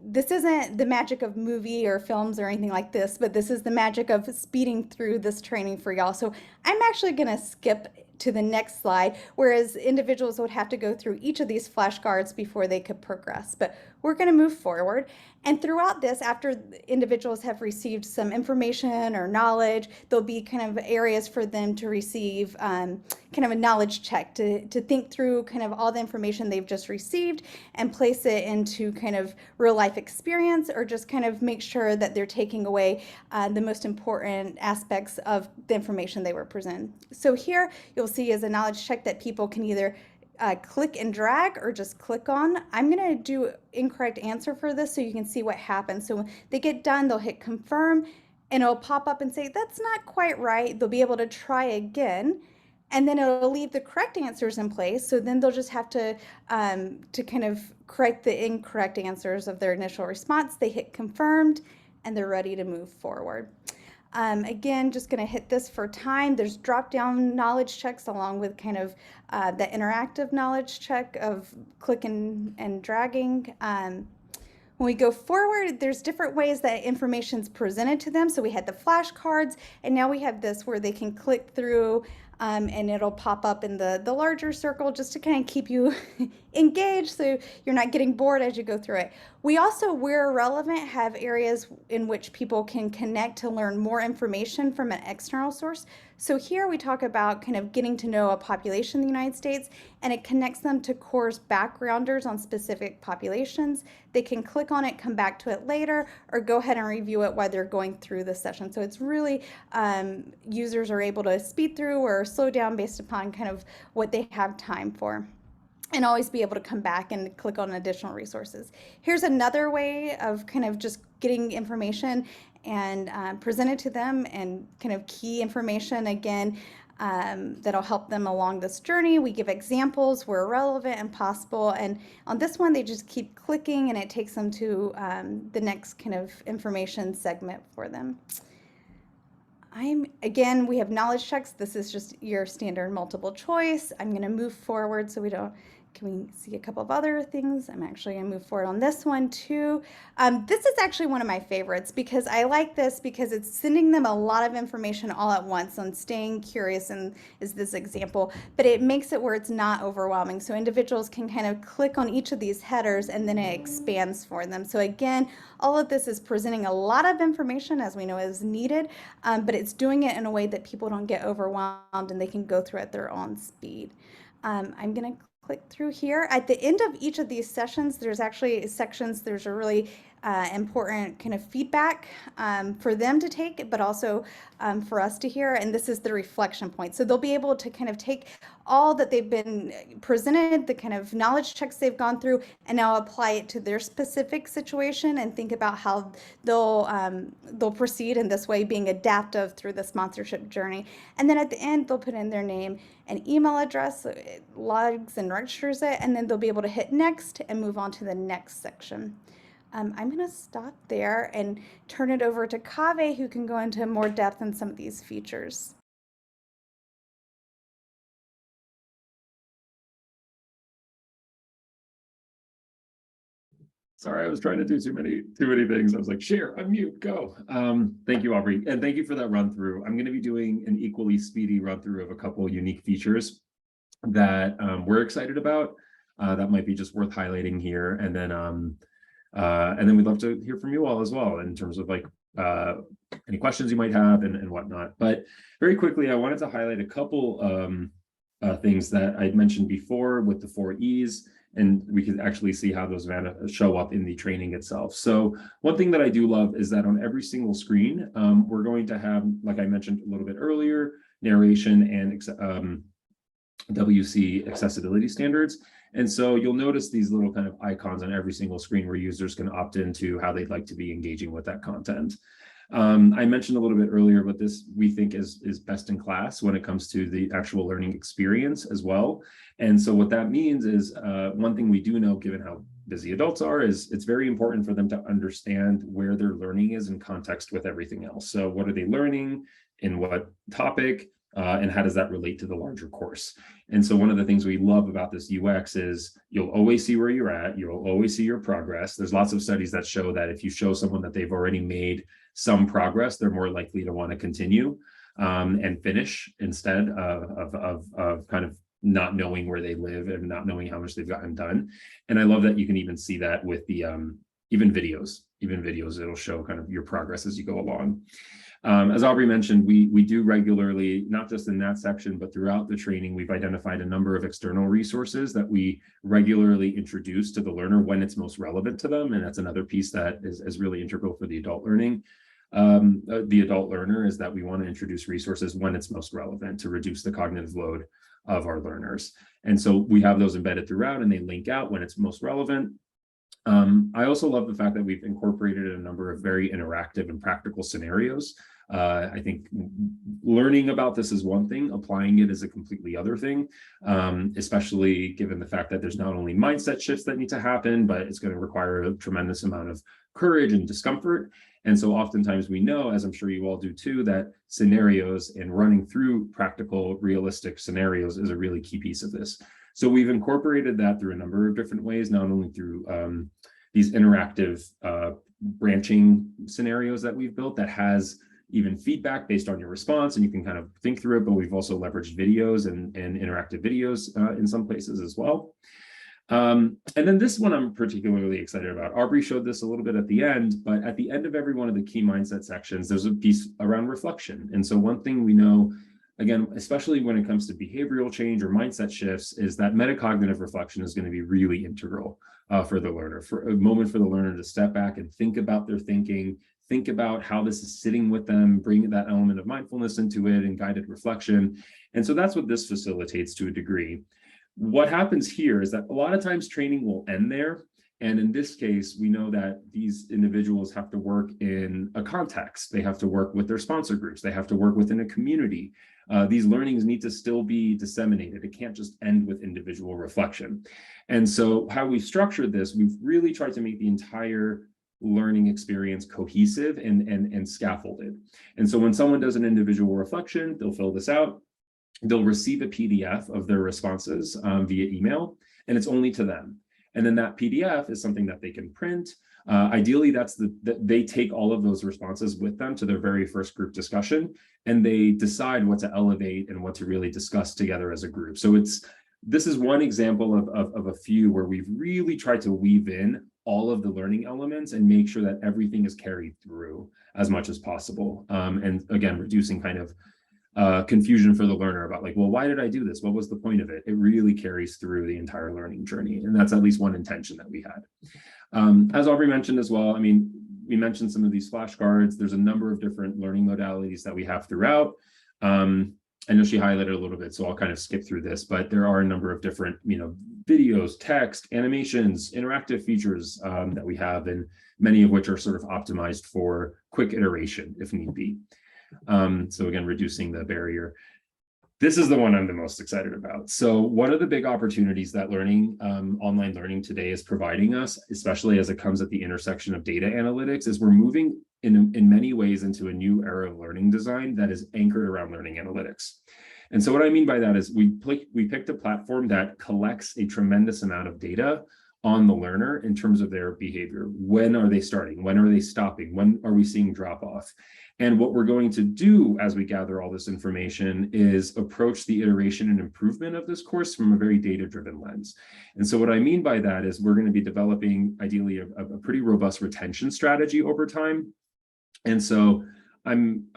this isn't the magic of movie or films or anything like this, but this is the magic of speeding through this training for y'all. So I'm actually going to skip to the next slide, whereas individuals would have to go through each of these flashcards before they could progress. But we're going to move forward. And throughout this, after individuals have received some information or knowledge, there'll be kind of areas for them to receive kind of a knowledge check to think through kind of all the information they've just received and place it into kind of real life experience, or just kind of make sure that they're taking away the most important aspects of the information they were presented. So here you'll see is a knowledge check that people can either click and drag or just click on. I'm going to do incorrect answer for this so you can see what happens. So when they get done, they'll hit confirm and it'll pop up and say, that's not quite right. They'll be able to try again. And then it'll leave the correct answers in place. So then they'll just have to kind of correct the incorrect answers of their initial response. They hit confirmed and they're ready to move forward. Again, just going to hit this for time. There's drop-down knowledge checks along with kind of the interactive knowledge check of clicking and dragging. When we go forward, there's different ways that information's presented to them. So we had the flashcards, and now we have this where they can click through and it'll pop up in the larger circle just to kind of keep you engaged so you're not getting bored as you go through it. We also, where relevant, have areas in which people can connect to learn more information from an external source. So here we talk about kind of getting to know a population in the United States, and it connects them to course backgrounders on specific populations. They can click on it, come back to it later, or go ahead and review it while they're going through the session. So it's really, users are able to speed through or slow down based upon kind of what they have time for, and always be able to come back and click on additional resources. Here's another way of kind of just getting information and present it to them, and kind of key information again that'll help them along this journey. We give examples where relevant and possible, and on this one they just keep clicking and it takes them to the next kind of information segment for them. Again, we have knowledge checks. This is just your standard multiple choice. I'm going to move forward so we don't, can we see a couple of other things? I'm actually going to move forward on this one too. This is actually one of my favorites because I like this because it's sending them a lot of information all at once on staying curious, and is this example, but it makes it where it's not overwhelming. So individuals can kind of click on each of these headers and then it expands for them. So again, all of this is presenting a lot of information, as we know is needed, but it's doing it in a way that people don't get overwhelmed and they can go through at their own speed. I'm going to click through here. At the end of each of these sessions, there's actually sections, there's a really important kind of feedback for them to take, but also for us to hear, and this is the reflection point. So they'll be able to kind of take all that they've been presented, the kind of knowledge checks they've gone through, and now apply it to their specific situation and think about how they'll proceed in this way, being adaptive through the sponsorship journey. And then at the end, they'll put in their name and email address, so it logs and registers it, and then they'll be able to hit next and move on to the next section. I'm going to stop there and turn it over to Kaveh, who can go into more depth on some of these features. Sorry, I was trying to do too many things. I was like, share, unmute, go. Thank you, Aubrey. And thank you for that run through. I'm going to be doing an equally speedy run through of a couple of unique features that we're excited about that might be just worth highlighting here. And then we'd love to hear from you all as well in terms of like any questions you might have and whatnot. But very quickly, I wanted to highlight a couple things that I'd mentioned before with the 4 E's, and we can actually see how those show up in the training itself. So one thing that I do love is that on every single screen, we're going to have, like I mentioned a little bit earlier, narration and WC accessibility standards. And so you'll notice these little kind of icons on every single screen where users can opt into how they'd like to be engaging with that content. I mentioned a little bit earlier, but this we think is best in class when it comes to the actual learning experience as well. And so what that means is one thing we do know, given how busy adults are, is it's very important for them to understand where their learning is in context with everything else. So what are they learning, in what topic, and how does that relate to the larger course? And so one of the things we love about this UX is you'll always see where you're at, you'll always see your progress. There's lots of studies that show that if you show someone that they've already made some progress, they're more likely to want to continue and finish instead of kind of not knowing where they live and not knowing how much they've gotten done. And I love that you can even see that with the even videos, it'll show kind of your progress as you go along. As Aubrey mentioned, we do regularly, not just in that section, but throughout the training, we've identified a number of external resources that we regularly introduce to the learner when it's most relevant to them. And that's another piece that is really integral for the adult learning. The adult learner is that we want to introduce resources when it's most relevant to reduce the cognitive load of our learners. And so we have those embedded throughout and they link out when it's most relevant. I also love the fact that we've incorporated a number of very interactive and practical scenarios. I think learning about this is one thing, applying it is a completely other thing, especially given the fact that there's not only mindset shifts that need to happen, but it's going to require a tremendous amount of courage and discomfort. And so oftentimes we know, as I'm sure you all do too, that scenarios and running through practical, realistic scenarios is a really key piece of this. So we've incorporated that through a number of different ways, not only through these interactive branching scenarios that we've built that has even feedback based on your response, and you can kind of think through it, but we've also leveraged videos and interactive videos in some places as well. And then this one I'm particularly excited about. Aubrey showed this a little bit at the end, but at the end of every one of the key mindset sections, there's a piece around reflection. And so one thing we know, again, especially when it comes to behavioral change or mindset shifts, is that metacognitive reflection is going to be really integral for the learner, for a moment for the learner to step back and think about their thinking, think about how this is sitting with them, bring that element of mindfulness into it and guided reflection. And so that's what this facilitates to a degree. What happens here is that a lot of times training will end there. And in this case, we know that these individuals have to work in a context. They have to work with their sponsor groups. They have to work within a community. These learnings need to still be disseminated. It can't just end with individual reflection. And so how we've structured this, we've really tried to make the entire learning experience cohesive and scaffolded. And so when someone does an individual reflection, they'll fill this out. They'll receive a PDF of their responses via email, and it's only to them. And then that PDF is something that they can print. Ideally, they take all of those responses with them to their very first group discussion, and they decide what to elevate and what to really discuss together as a group. So this is one example of a few where we've really tried to weave in all of the learning elements and make sure that everything is carried through as much as possible. And again, reducing kind of confusion for the learner about like, well, why did I do this? What was the point of it? It really carries through the entire learning journey. And that's at least one intention that we had. As Aubrey mentioned as well, I mean, we mentioned some of these flashcards. There's a number of different learning modalities that we have throughout. I know she highlighted a little bit, so I'll kind of skip through this, but there are a number of different, videos, text, animations, interactive features that we have, and many of which are sort of optimized for quick iteration if need be. So again, reducing the barrier. This is the one I'm the most excited about. So one of the big opportunities that online learning today is providing us, especially as it comes at the intersection of data analytics, is we're moving in many ways into a new era of learning design that is anchored around learning analytics. And so what I mean by that is we picked a platform that collects a tremendous amount of data on the learner in terms of their behavior. When are they starting? When are they stopping? When are we seeing drop off? And what we're going to do as we gather all this information is approach the iteration and improvement of this course from a very data-driven lens. And so what I mean by that is we're going to be developing ideally a pretty robust retention strategy over time. And so I'm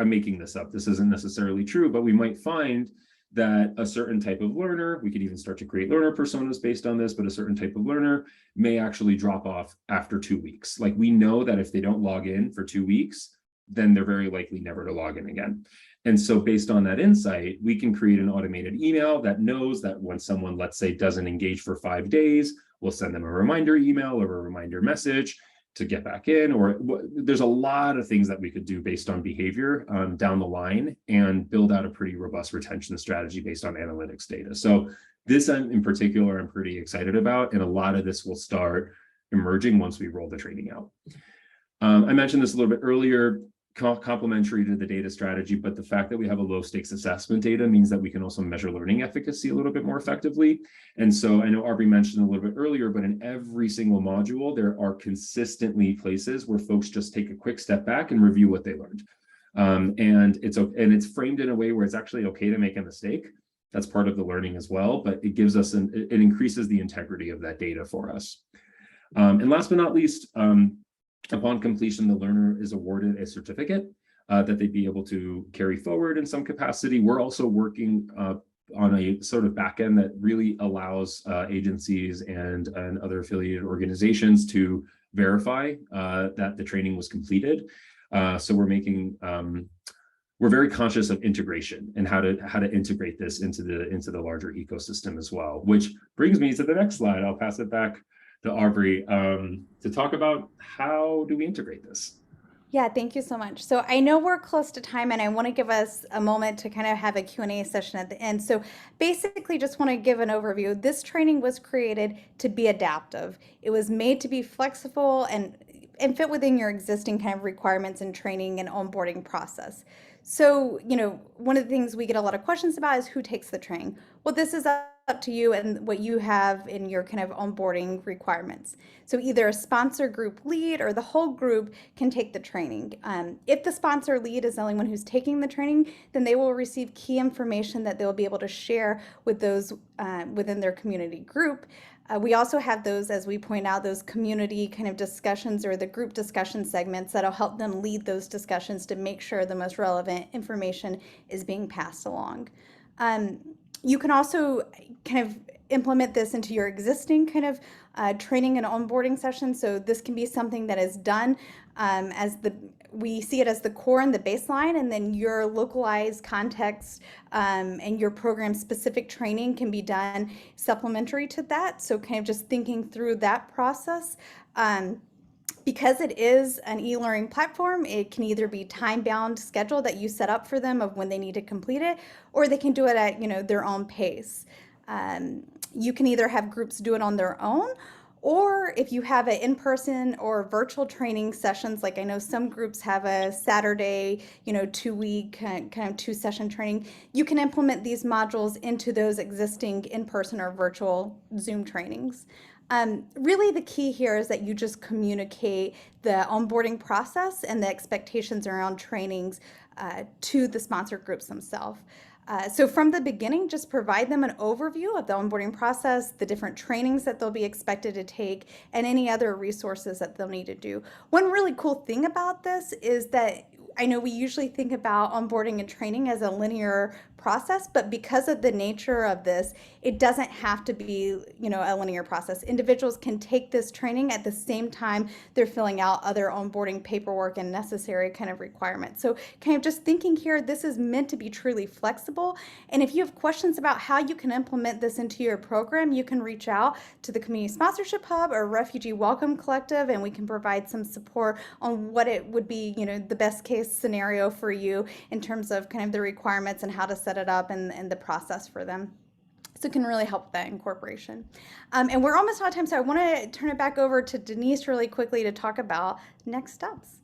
making this up. This isn't necessarily true, but we might find that a certain type of learner, we could even start to create learner personas based on this, but a certain type of learner may actually drop off after 2 weeks. Like we know that if they don't log in for 2 weeks, then they're very likely never to log in again. And so based on that insight, we can create an automated email that knows that when someone, let's say, doesn't engage for 5 days, we'll send them a reminder email or a reminder message to get back in, or there's a lot of things that we could do based on behavior down the line and build out a pretty robust retention strategy based on analytics data. So this in particular, I'm pretty excited about, and a lot of this will start emerging once we roll the training out. I mentioned this a little bit earlier, complementary to the data strategy, but the fact that we have a low stakes assessment data means that we can also measure learning efficacy a little bit more effectively. And so I know Aubrey mentioned a little bit earlier, but in every single module, there are consistently places where folks just take a quick step back and review what they learned. And it's framed in a way where it's actually okay to make a mistake. That's part of the learning as well, but it gives us it increases the integrity of that data for us. And last but not least, upon completion, the learner is awarded a certificate that they'd be able to carry forward in some capacity. We're also working on a sort of back end that really allows agencies and other affiliated organizations to verify that the training was completed. So we're very conscious of integration and how to integrate this into the larger ecosystem as well. Which brings me to the next slide. I'll pass it back to Aubrey to talk about how do we integrate this. Yeah, thank you so much. So I know we're close to time and I want to give us a moment to kind of have a Q&A session at the end. So basically just want to give an overview. This training was created to be adaptive. It was made to be flexible and fit within your existing kind of requirements and training and onboarding process. So, one of the things we get a lot of questions about is who takes the training. Well, this is up to you and what you have in your kind of onboarding requirements. So either a sponsor group lead or the whole group can take the training. If the sponsor lead is the only one who's taking the training, then they will receive key information that they'll be able to share with those within their community group. We also have those, as we point out, those community kind of discussions or the group discussion segments that'll help them lead those discussions to make sure the most relevant information is being passed along. You can also kind of implement this into your existing kind of training and onboarding sessions. So this can be something that is done we see it as the core and the baseline, and then your localized context and your program specific training can be done supplementary to that. So kind of just thinking through that process. Because it is an e-learning platform, it can either be time-bound schedule that you set up for them of when they need to complete it, or they can do it at their own pace. You can either have groups do it on their own, or if you have an in-person or virtual training sessions, like I know some groups have a Saturday, 2-week kind of 2-session training, you can implement these modules into those existing in-person or virtual Zoom trainings. Really the key here is that you just communicate the onboarding process and the expectations around trainings to the sponsor groups themselves. So from the beginning, just provide them an overview of the onboarding process, the different trainings that they'll be expected to take, and any other resources that they'll need to do. One really cool thing about this is that I know we usually think about onboarding and training as a linear process, but because of the nature of this, it doesn't have to be, a linear process. Individuals can take this training at the same time they're filling out other onboarding paperwork and necessary kind of requirements. So kind of just thinking here, this is meant to be truly flexible. And if you have questions about how you can implement this into your program, you can reach out to the Community Sponsorship Hub or Refugee Welcome Collective, and we can provide some support on what it would be, the best case scenario for you in terms of kind of the requirements and how to set it up and the process for them. So it can really help with that incorporation. And we're almost out of time, so I want to turn it back over to Denise really quickly to talk about next steps.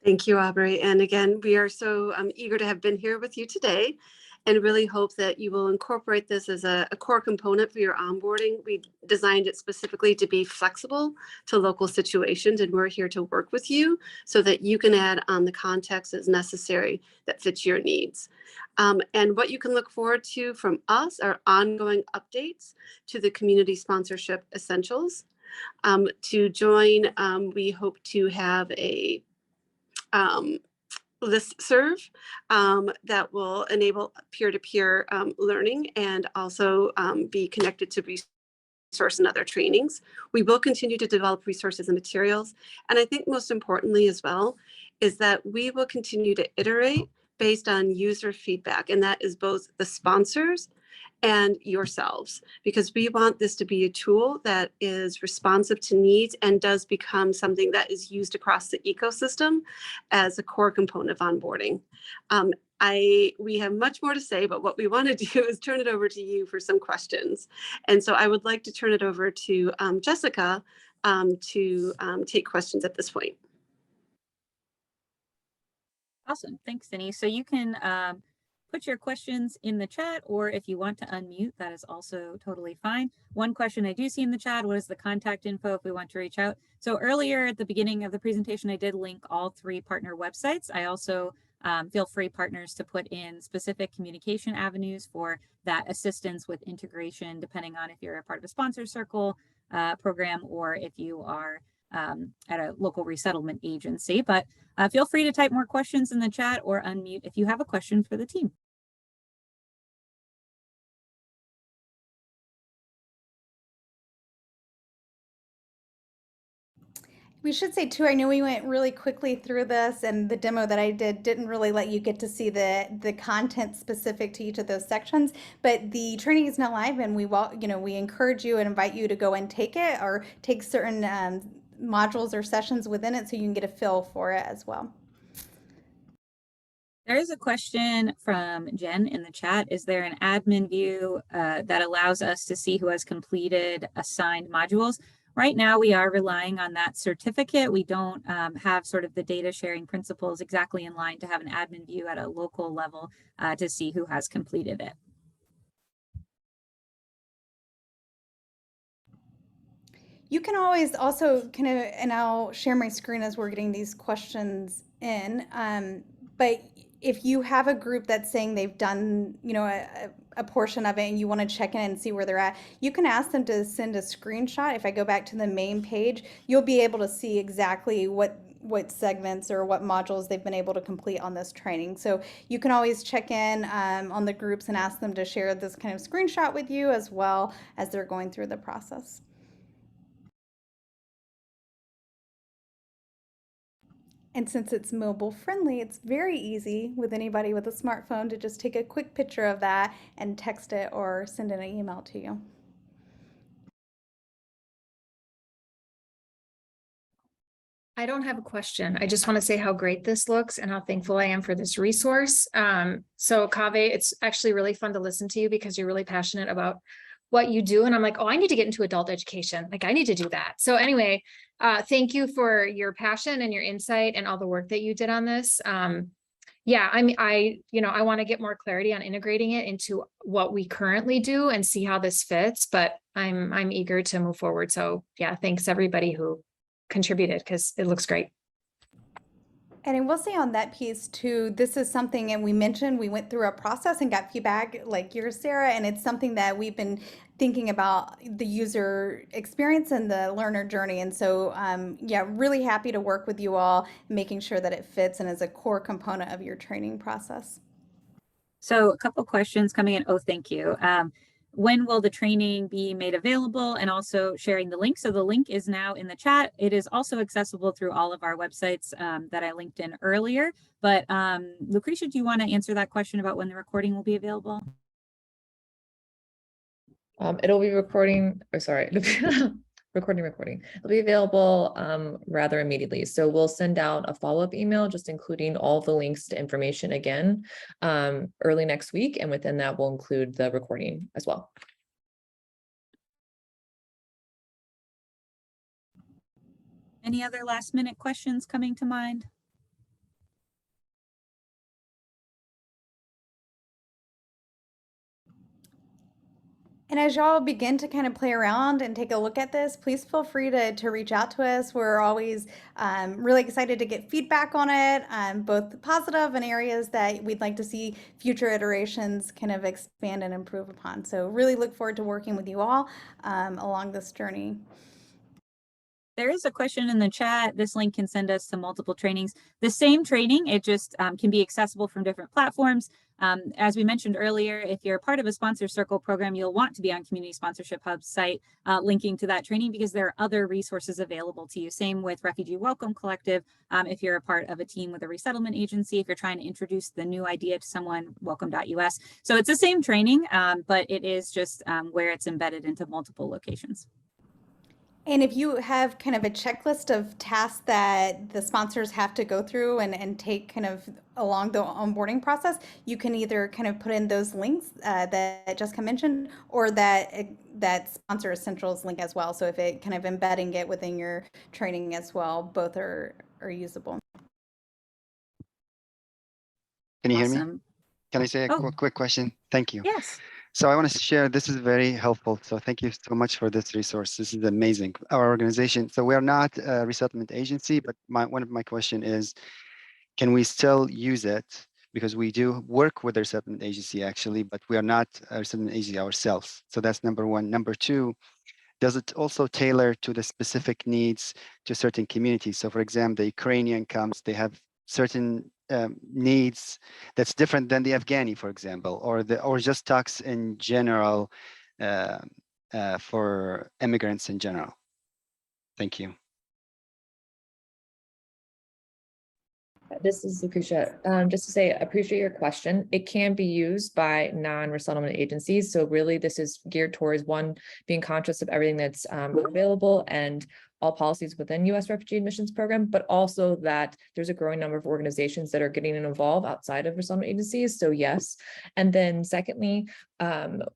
Thank you, Aubrey. And again, we are so eager to have been here with you today and really hope that you will incorporate this as a core component for your onboarding. We designed it specifically to be flexible to local situations, and we're here to work with you so that you can add on the context as necessary that fits your needs. And what you can look forward to from us are ongoing updates to the Community Sponsorship Essentials. To join, we hope to have a listserv that will enable peer-to-peer learning and also be connected to resource and other trainings. We will continue to develop resources and materials. And I think most importantly as well is that we will continue to iterate based on user feedback. And that is both the sponsors and yourselves, because we want this to be a tool that is responsive to needs and does become something that is used across the ecosystem as a core component of onboarding. We have much more to say, but what we want to do is turn it over to you for some questions. And so I would like to turn it over to Jessica to take questions at this point. Awesome. Thanks, Denise. So you can put your questions in the chat, or if you want to unmute, that is also totally fine. One question I do see in the chat was the contact info if we want to reach out. So earlier at the beginning of the presentation, I did link all 3 partner websites. I also feel free, partners, to put in specific communication avenues for that assistance with integration, depending on if you're a part of a sponsor circle program or if you are at a local resettlement agency. But feel free to type more questions in the chat or unmute if you have a question for the team. We should say too, I know we went really quickly through this, and the demo that I did didn't really let you get to see the content specific to each of those sections, but the training is now live, and we encourage you and invite you to go and take it or take certain modules or sessions within it so you can get a feel for it as well. There is a question from Jen in the chat. Is there an admin view that allows us to see who has completed assigned modules? Right now, we are relying on that certificate. We don't have sort of the data sharing principles exactly in line to have an admin view at a local level to see who has completed it. You can always also and I'll share my screen as we're getting these questions in, but if you have a group that's saying they've done, a portion of it and you want to check in and see where they're at, you can ask them to send a screenshot. If I go back to the main page, you'll be able to see exactly what segments or what modules they've been able to complete on this training. So you can always check in on the groups and ask them to share this kind of screenshot with you as well as they're going through the process. And since it's mobile friendly, it's very easy with anybody with a smartphone to just take a quick picture of that and text it or send an email to you. I don't have a question. I just want to say how great this looks and how thankful I am for this resource. So Kaveh, it's actually really fun to listen to you because you're really passionate about what you do. And I'm like, oh, I need to get into adult education. Like I need to do that. So anyway, thank you for your passion and your insight and all the work that you did on this. Yeah, I want to get more clarity on integrating it into what we currently do and see how this fits, but I'm eager to move forward. So yeah, thanks everybody who contributed because it looks great. And I will say on that piece too, this is something, and we mentioned we went through a process and got feedback like yours, Sarah, and it's something that we've been thinking about the user experience and the learner journey. And so, yeah, really happy to work with you all, making sure that it fits and is a core component of your training process. So a couple questions coming in. Oh, thank you. When will the training be made available, and also sharing the link? So the link is now in the chat. It is also accessible through all of our websites that I linked in earlier. But Lucretia, do you want to answer that question about when the recording will be available? It'll be recording, or sorry, recording. It'll be available rather immediately. So we'll send out a follow-up email, just including all the links to information again early next week. And within that, we'll include the recording as well. Any other last minute questions coming to mind? And as y'all begin to kind of play around and take a look at this, please feel free to reach out to us. We're always really excited to get feedback on it, both positive and areas that we'd like to see future iterations kind of expand and improve upon. So really look forward to working with you all along this journey. There is a question in the chat. This link can send us to multiple trainings. The same training, it just can be accessible from different platforms. As we mentioned earlier, if you're part of a sponsor circle program, you'll want to be on Community Sponsorship Hub's site linking to that training because there are other resources available to you. Same with Refugee Welcome Collective. If you're a part of a team with a resettlement agency, if you're trying to introduce the new idea to someone, welcome.us. So it's the same training, but it is just where it's embedded into multiple locations. And if you have kind of a checklist of tasks that the sponsors have to go through and take kind of along the onboarding process, you can either kind of put in those links that Jessica mentioned, or that sponsor essentials link as well. So if it kind of embedding it within your training as well, both are usable. Can you hear Awesome. me? Can I say a quick question? Thank you. Yes. So I want to share, this is very helpful. So thank you so much for this resource. This is amazing. Our organization, so we are not a resettlement agency, but one of my question is, can we still use it? Because we do work with the resettlement agency actually, but we are not a resettlement agency ourselves. So that's number one. Number two, does it also tailor to the specific needs to certain communities? So for example, the Ukrainian comes, they have certain needs that's different than the Afghani, for example, or just talks in general for immigrants in general. Thank you. This is Lucretia. Just to say, appreciate your question. It can be used by non-resettlement agencies. So really this is geared towards one, being conscious of everything that's available and all policies within U.S. Refugee Admissions Program, but also that there's a growing number of organizations that are getting involved outside of resettlement agencies. So yes. And then secondly,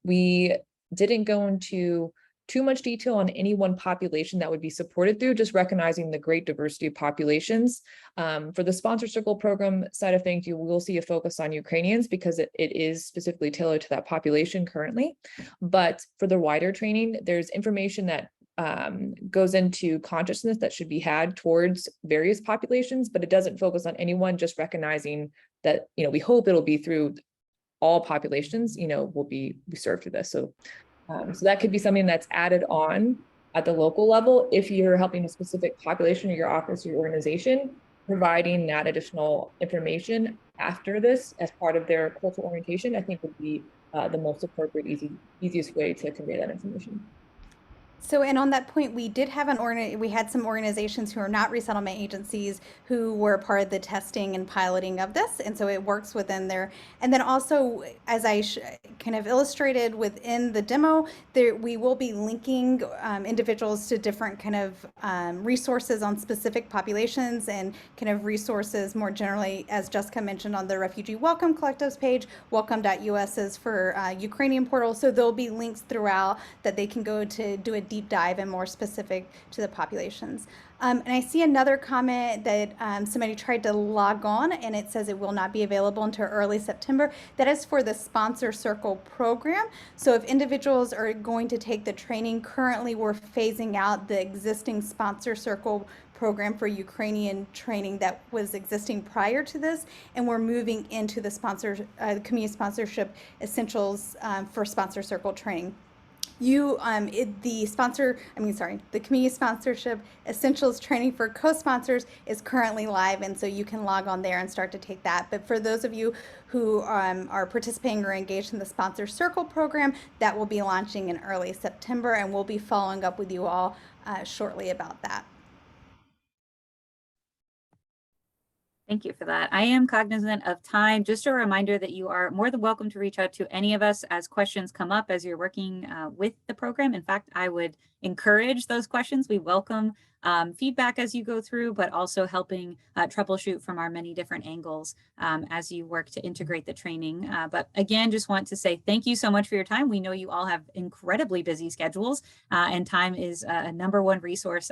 we didn't go into too much detail on any one population that would be supported through, just recognizing the great diversity of populations. For the sponsor circle program side of things, you will see a focus on Ukrainians because it is specifically tailored to that population currently. But for the wider training, there's information that goes into consciousness that should be had towards various populations, but it doesn't focus on anyone, just recognizing that, we hope it'll be through all populations, will be served through this. So that could be something that's added on at the local level if you're helping a specific population or your office or your organization, providing that additional information after this as part of their cultural orientation, I think would be the most appropriate, easiest way to convey that information. So, and on that point, we did have we had some organizations who are not resettlement agencies who were part of the testing and piloting of this, and so it works within there. And then also, as I kind of illustrated within the demo, we will be linking individuals to different kind of resources on specific populations and kind of resources more generally, as Jessica mentioned on the Refugee Welcome Collectives page. Welcome.us is for Ukrainian portal, so there'll be links throughout that they can go to do a deep dive and more specific to the populations. And I see another comment that somebody tried to log on and it says it will not be available until early September. That is for the Sponsor Circle program. So if individuals are going to take the training, currently we're phasing out the existing Sponsor Circle program for Ukrainian training that was existing prior to this, and we're moving into the community sponsorship essentials for Sponsor Circle training. The community sponsorship essentials training for co-sponsors is currently live, and so you can log on there and start to take that. But for those of you who are participating or engaged in the Sponsor Circle program, that will be launching in early September, and we'll be following up with you all shortly about that. Thank you for that. I am cognizant of time. Just a reminder that you are more than welcome to reach out to any of us as questions come up as you're working with the program. In fact, I would encourage those questions. We welcome feedback as you go through, but also helping troubleshoot from our many different angles as you work to integrate the training. But again, just want to say thank you so much for your time. We know you all have incredibly busy schedules and time is a #1 resource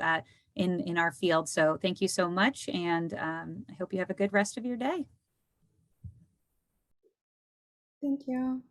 in our field. So thank you so much. And I hope you have a good rest of your day. Thank you.